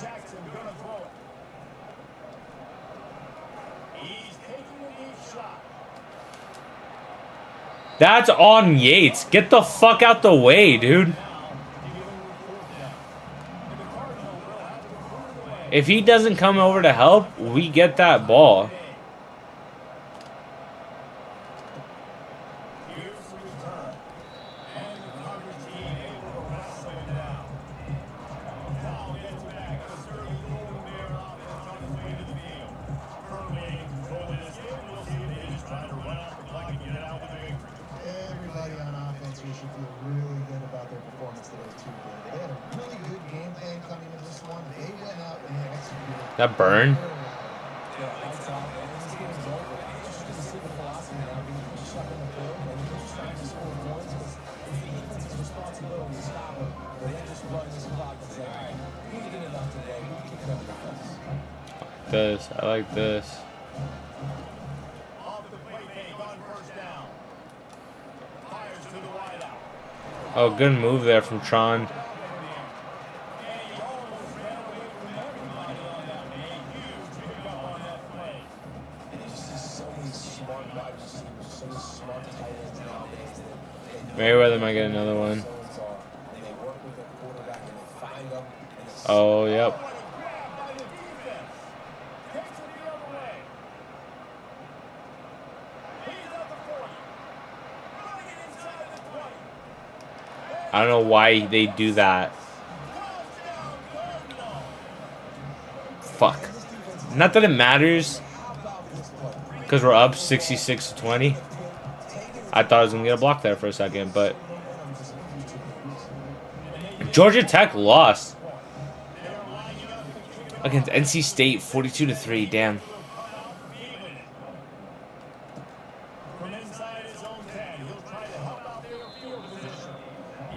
Jackson gonna throw it. He's taking a deep shot. That's on Yates. Get the fuck out the way, dude. If he doesn't come over to help, we get that ball. Here's the return. And the coverage team able to wrestle him down. Now gets back. A Sterling Golden Bear offense on his way to the field. Firmly in control of this game. We'll see if they just try to run off the clock and get out with the victory. Everybody on offense here should feel really good about their performance today, too. They had a really good game plan coming into this one. They went out and they executed. That burn. Yeah, it's all, and this game is over. It's just a simple philosophy now. Being pushed up in the field, and you're just trying to score points because it's the defense's responsibility to stop them. But they just run this clock and say, all right, we did enough today. We can kick it up the defense. This. I like this. Off the play fake on first down. Fires to the wideout. Oh, good move there from Tron. Merriweather might get another one. Oh, yep. I don't know why they do that. Fuck. Not that it matters, because we're up 66-20. I thought I was going to get a block there for a second, but Georgia Tech lost against NC State 42-3. Damn. From inside his own 10, he'll try to help out their field position.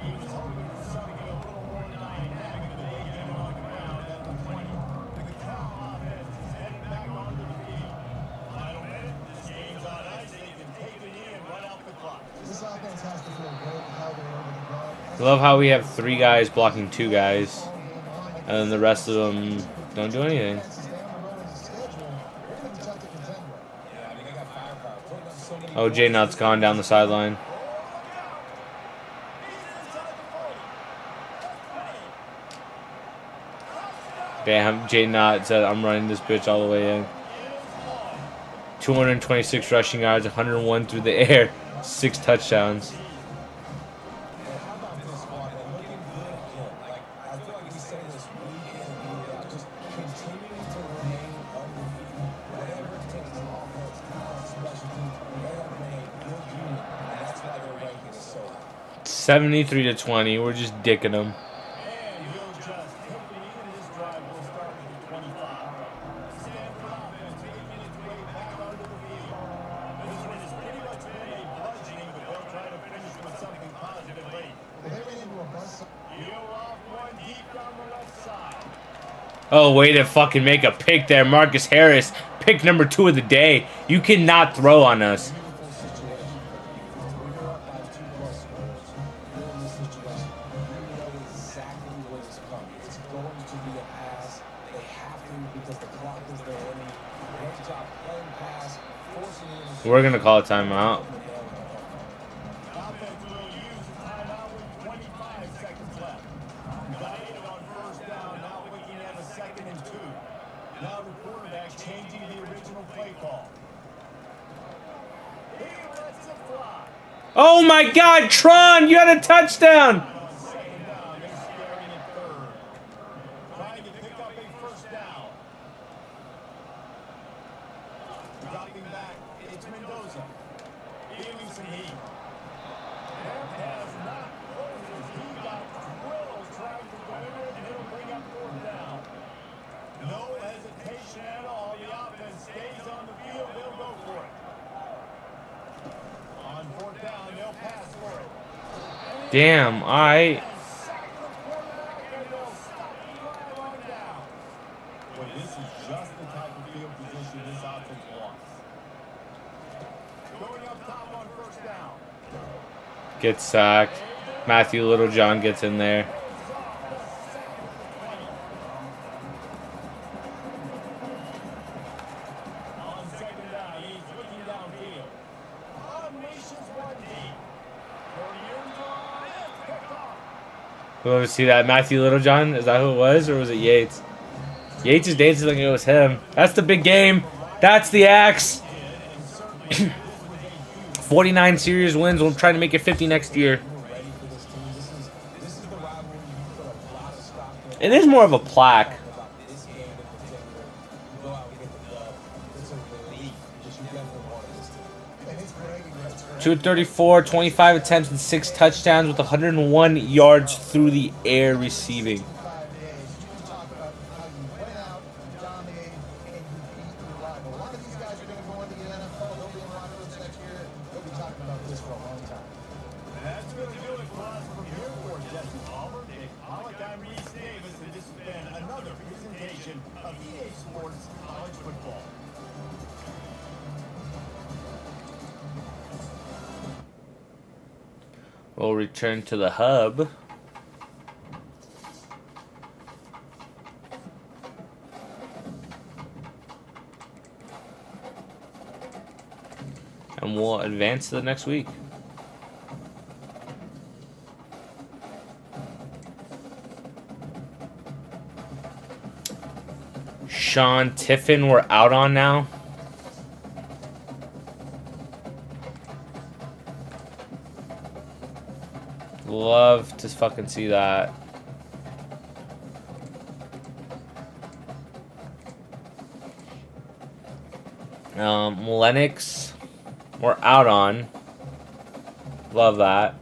He was hoping for something a little more dynamic than they get him on the ground at the 20. The Cal offense I love how we have 3 guys blocking 2 guys, and then the rest of them don't do anything. Oh, J-Nut's gone down the sideline. Damn, J-Nut said, I'm running this bitch all the way in. 226 rushing yards, 101 through the air, 6 touchdowns. So 73-20. We're just dicking them. And he'll just take the lead in this drive. We'll start with the 25. Stanford offense making its way back onto the field. This one has pretty much been a bludgeoning, but they'll try to finish with something positive late. You're off one deep down the left side. Oh, way to fucking make a pick there, Marcus Harris. Pick number 2 of the day. You cannot throw on us. We're gonna call a timeout. Offense will use a timeout with 25 seconds left. Got it on first down. Now looking at a 2nd and 2. Now the quarterback changing the original play call. He lets it fly. Oh my God, Tron, you had a touchdown. On 2nd down, they're scaring at 3rd. Trying to pick up a first down. Dropping back, it's Mendoza. Feeling some heat. That has not closed as he got drilled trying to deliver it, and it'll bring up 4th down. No hesitation at all. The offense stays on the field. They'll go for it. On 4th down, they'll pass for it. Damn, alright. Sack the quarterback, and they'll stop the drive on down. Well, this is just the type of field position this offense wants. Going up top on 1st down. Gets sacked. Matthew Littlejohn gets in there. On 2nd down, he's looking downfield. Nations 1D. 40 yards on. It's picked off. Whoever see that? Matthew Littlejohn? Is that who it was? Or was it Yates? Yates is dancing like it was him. That's the big game. That's the axe. 49 series wins. We'll try to make it 50 next year. It is more of a plaque. 234, 25 attempts and 6 touchdowns with 101 yards through the air receiving. That's going to do it for us from here for Jesse Palmer, Nick Pollock, I'm Reese Davis, and this has been another presentation of EA Sports College Football. We'll return to the hub. And we'll advance to the next week. Sean Tiffin, we're out on now. Love to fucking see that. Lennox, we're out on. Love that.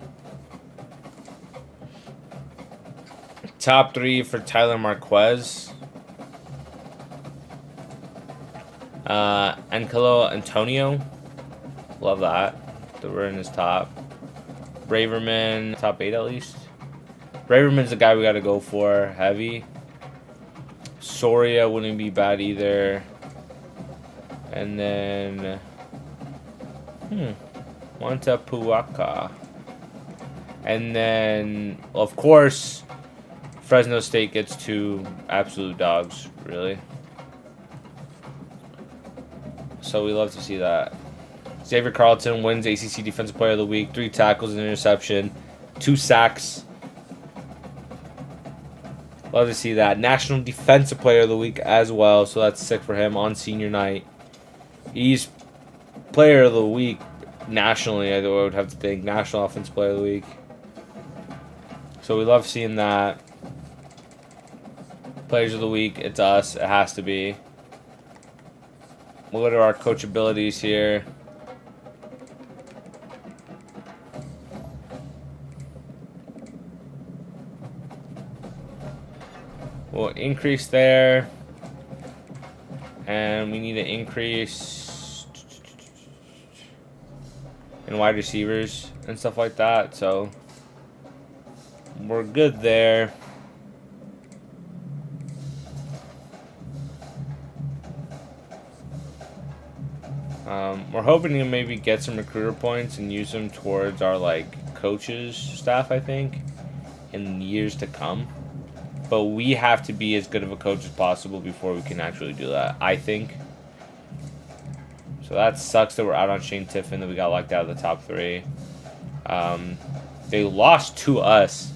Top 3 for Tyler Marquez. Ancelo Antonio. Love that. That we're in his top. Braverman, top 8 at least. Braverman's the guy we got to go for. Heavy. Soria wouldn't be bad either. And then... Wanta Puaka. And then, of course, Fresno State gets 2 absolute dogs, really. So we love to see that. Xavier Carlton wins ACC Defensive Player of the Week. 3 tackles, an interception, 2 sacks. Love to see that. National Defensive Player of the Week as well. So that's sick for him on senior night. He's Player of the Week nationally, I would have to think. National Offensive Player of the Week. So we love seeing that. Players of the Week, it's us. It has to be. We'll go to our coach abilities here. We'll increase there. And we need to increase in wide receivers and stuff like that. So we're good there. We're hoping to maybe get some recruiter points and use them towards our coaches staff, I think, in years to come. But we have to be as good of a coach as possible before we can actually do that, I think. So that sucks that we're out on Shane Tiffin, that we got locked out of the top 3. They lost to us.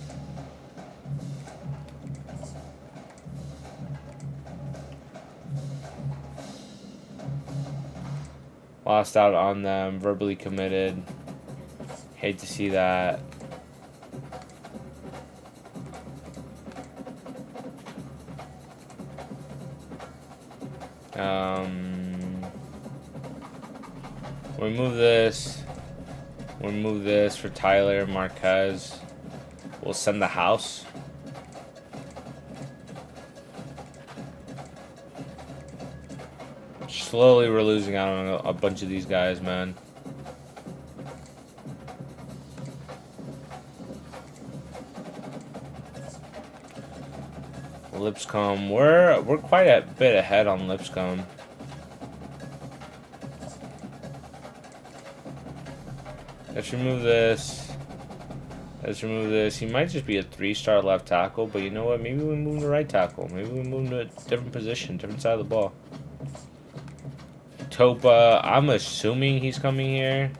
Lost out on them, verbally committed. Hate to see that. We move this. We'll move this for Tyler Marquez. We'll send the house. Slowly we're losing out on a bunch of these guys, man. Lipscomb, we're quite a bit ahead on Lipscomb. Let's remove this. Let's remove this. He might just be a 3-star left tackle, but you know what? Maybe we move him to right tackle. Maybe we move him to a different position, different side of the ball. Topa, I'm assuming he's coming here.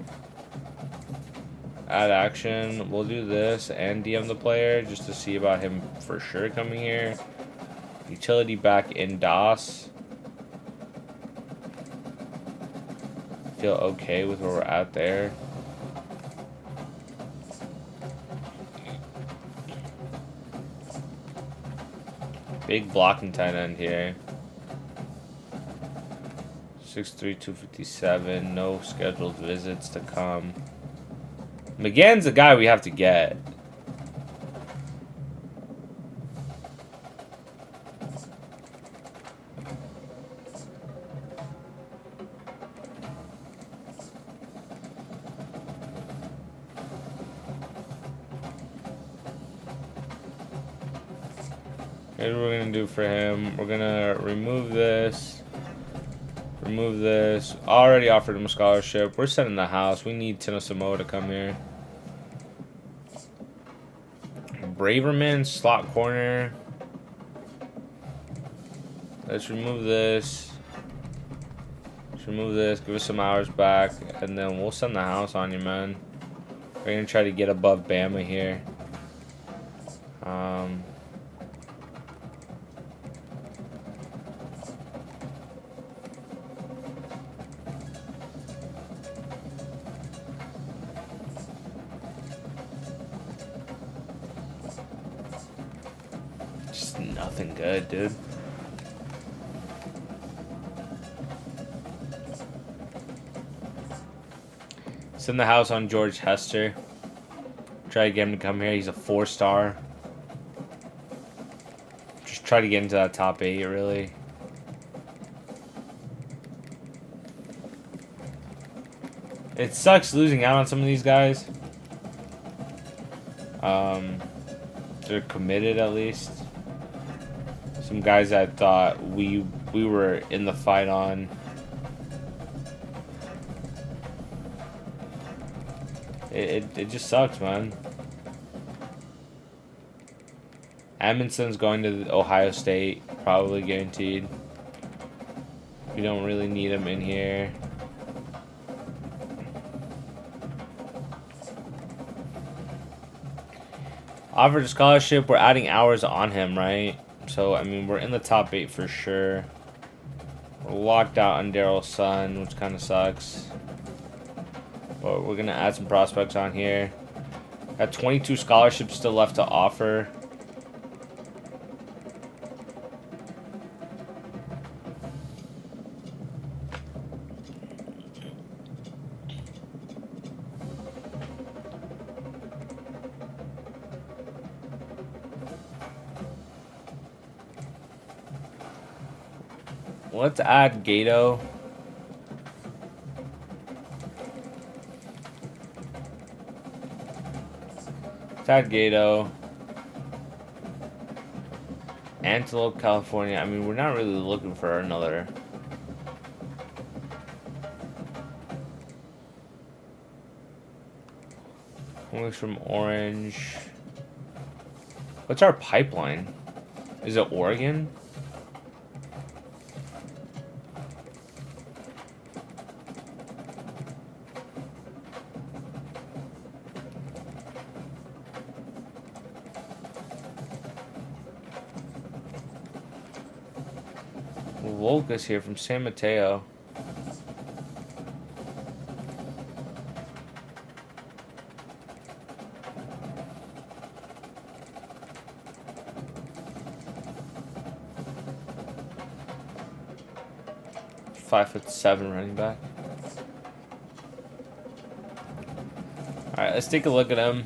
Add action. We'll do this and DM the player just to see about him for sure coming here. Utility back in DOS. Feel okay with where we're at there. Big blocking tight end here. 6'3", 257. No scheduled visits to come. McGann's the guy we have to get. Here's what we're gonna do for him. We're gonna remove this. Remove this. Already offered him a scholarship. We're sending the house. We need Tino Samoa to come here. Braverman, slot corner. Let's remove this. Let's remove this. Give us some hours back. And then we'll send the house on you, man. We're gonna try to get above Bama here. Just nothing good, dude. Send the house on George Hester. Try to get him to come here. He's a 4-star. Just try to get into that top 8, really. It sucks losing out on some of these guys. They're committed at least. Some guys I thought we were in the fight on. It just sucks, man. Amundsen's going to Ohio State, probably guaranteed. We don't really need him in here. Offered a scholarship, we're adding hours on him, right? So, I mean, we're in the top 8 for sure. We're locked out on Daryl's son, which kind of sucks. But we're going to add some prospects on here. Got 22 scholarships still left to offer. Let's add Gato. Let's add Gato. Antelope, California. I mean, we're not really looking for another. Wings from Orange. What's our pipeline? Is it Oregon? Volkas here from San Mateo. .5'7" running back. All right, let's take a look at him.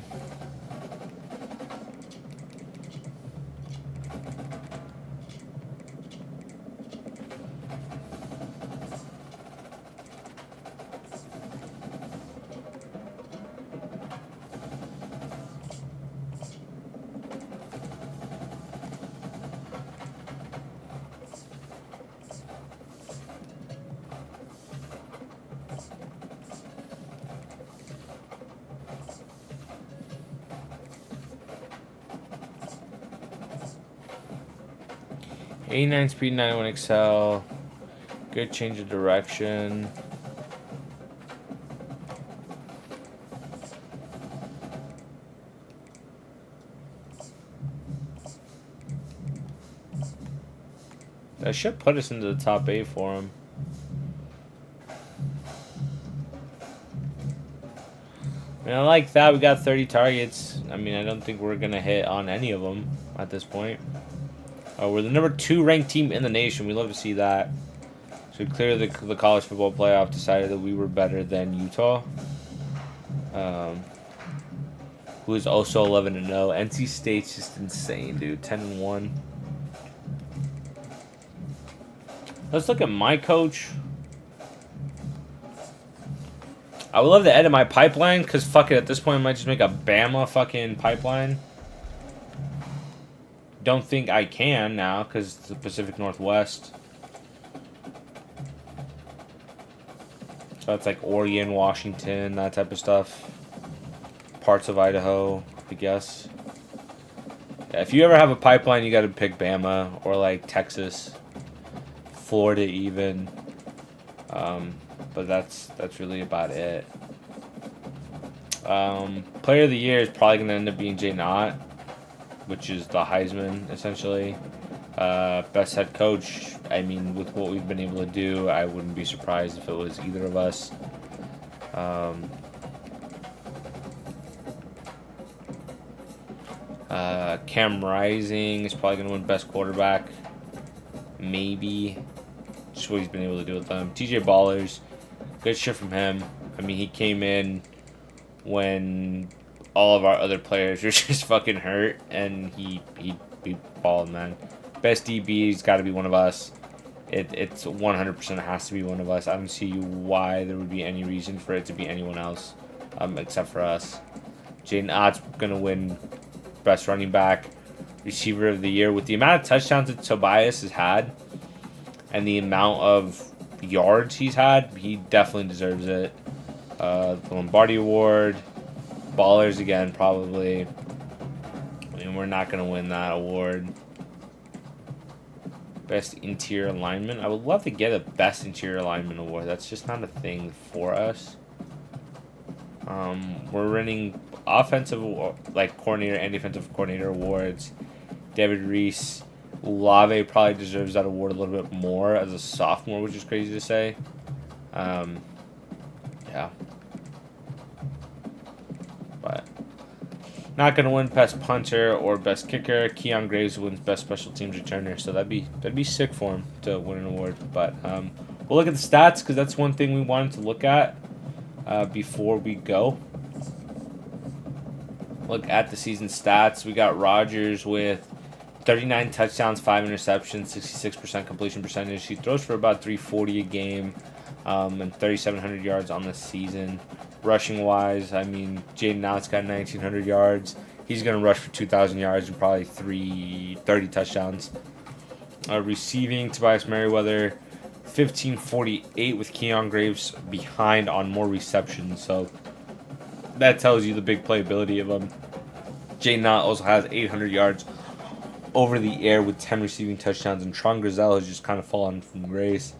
.89 speed, 91 excel. Good change of direction. That should put us into the top 8 for him. I mean, I like that. We got 30 targets. I mean, I don't think we're going to hit on any of them at this point. We're the number 2 ranked team in the nation. We love to see that. So clearly the college football playoff decided that we were better than Utah. Who is also 11-0. NC State's just insane, dude. 10-1. Let's look at my coach. I would love to edit my pipeline, because fuck it, at this point I might just make a Bama fucking pipeline. Don't think I can now, because it's the Pacific Northwest. So that's like Oregon, Washington, that type of stuff. Parts of Idaho, I guess. Yeah, if you ever have a pipeline, you got to pick Bama or like Texas, Florida even. But that's really about it. Player of the year is probably going to end up being Jay Knott, which is the Heisman, essentially. Best head coach, I mean, with what we've been able to do, I wouldn't be surprised if it was either of us. Cam Rising is probably going to win best quarterback. Maybe. Just what he's been able to do with them. TJ Ballers, good shit from him. I mean, he came in when all of our other players were just fucking hurt, and he balled, man. Best DB's got to be one of us. It's 100% has to be one of us. I don't see why there would be any reason for it to be anyone else, except for us. Jaden Ott's gonna win best running back, receiver of the year. With the amount of touchdowns that Tobias has had, and the amount of yards he's had, he definitely deserves it. The Lombardi Award, Ballers again, probably. I mean, and we're not going to win that award. Best interior alignment. I would love to get a best interior alignment award. That's just not a thing for us. We're running offensive like coordinator and defensive coordinator awards. David Reese, Olave probably deserves that award a little bit more as a sophomore, which is crazy to say. Yeah. But not gonna win best punter or best kicker. Keon Graves wins best special teams returner, so that'd be sick for him to win an award. But we'll look at the stats because that's one thing we wanted to look at before we go. Look at the season stats. We got Rodgers with 39 touchdowns, 5 interceptions, 66% completion percentage. He throws for about 340 a game, and 3,700 yards on the season. Rushing wise, I mean, Jaden Allen's got 1,900 yards. He's going to rush for 2,000 yards and probably 30 touchdowns. Receiving, Tobias Merriweather, 1,548 with Keon Graves behind on more receptions. So that tells you the big playability of him. Jaden Allen also has 800 yards over the air with 10 receiving touchdowns, and Tron Grizel has just kind of fallen from grace.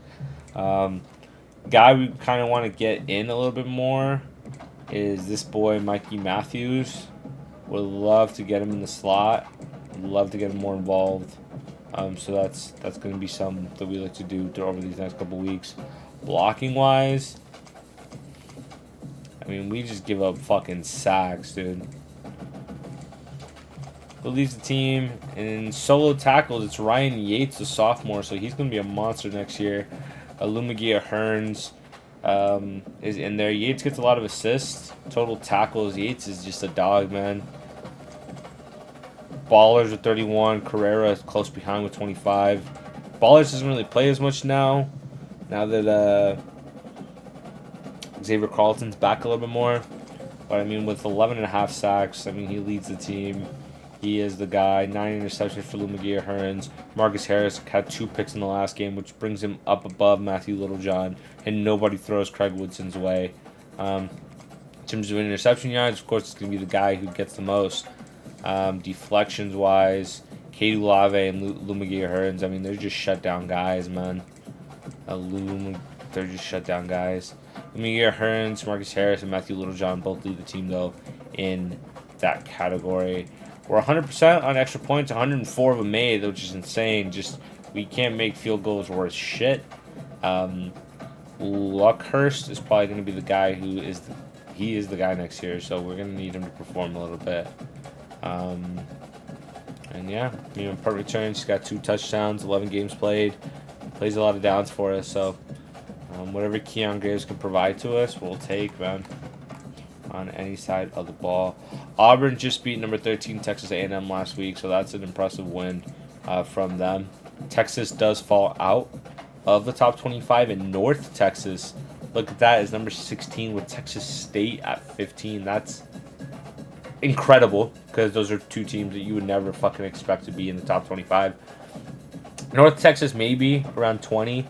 Guy we kind of want to get in a little bit more is this boy Mikey Matthews. Would love to get him in the slot. Would love to get him more involved. So that's going to be something that we like to do over these next couple weeks. Blocking wise, I mean, we just give up fucking sacks, dude. Who leads the team? In solo tackles, it's Ryan Yates, the sophomore, so he's going to be a monster next year. Lumagia Hearns is in there. Yates gets a lot of assists. Total tackles, Yates is just a dog, man. Ballers with 31. Carrera is close behind with 25. Ballers doesn't really play as much now that Xavier Carlton's back a little bit more. But, I mean, with 11.5 sacks, I mean, he leads the team. He is the guy. 9 interceptions for Lumagia Hearns. Marcus Harris had 2 picks in the last game, which brings him up above Matthew Littlejohn. And nobody throws Craig Woodson's way. In terms of interception yards, of course, it's going to be the guy who gets the most. Deflections-wise, Kade Olave and Lumagia Hearns, I mean, they're just shut-down guys, man. They're just shut-down guys. Lumagia Hearns, Marcus Harris, and Matthew Littlejohn both lead the team, though, in that category. We're 100% on extra points, 104 of them made, which is insane. Just, we can't make field goals worth shit. Luckhurst is probably going to be the guy he is the guy next year, so we're going to need him to perform a little bit. And yeah, I mean, punt returns, he's got 2 touchdowns, 11 games played, plays a lot of downs for us, so whatever Keon Graves can provide to us, we'll take, man, on any side of the ball. Auburn just beat number 13 Texas A&M last week, so that's an impressive win from them. Texas does fall out of the top 25 in North Texas. Look at that, is number 16 with Texas State at 15. That's incredible, because those are 2 teams that you would never fucking expect to be in the top 25. North Texas maybe around 20.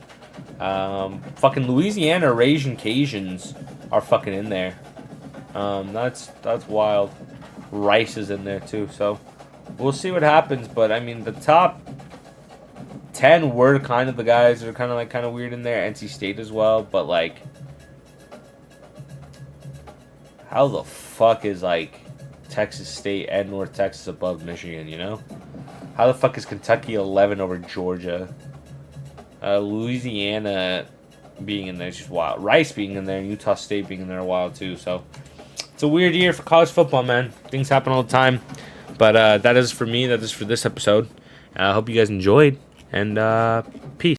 Fucking Louisiana Ragin' Cajuns are fucking in there. That's wild. Rice is in there too, so we'll see what happens. But I mean, the top 10 were kind of the guys that are kind of weird in there. NC State as well, but like, how the fuck is like Texas State and North Texas above Michigan? You know, how the fuck is Kentucky 11 over Georgia? Louisiana being in there is just wild. Rice being in there, and Utah State being in there a while too. So it's a weird year for college football, man. Things happen all the time. But that is for me. That is for this episode. I hope you guys enjoyed. And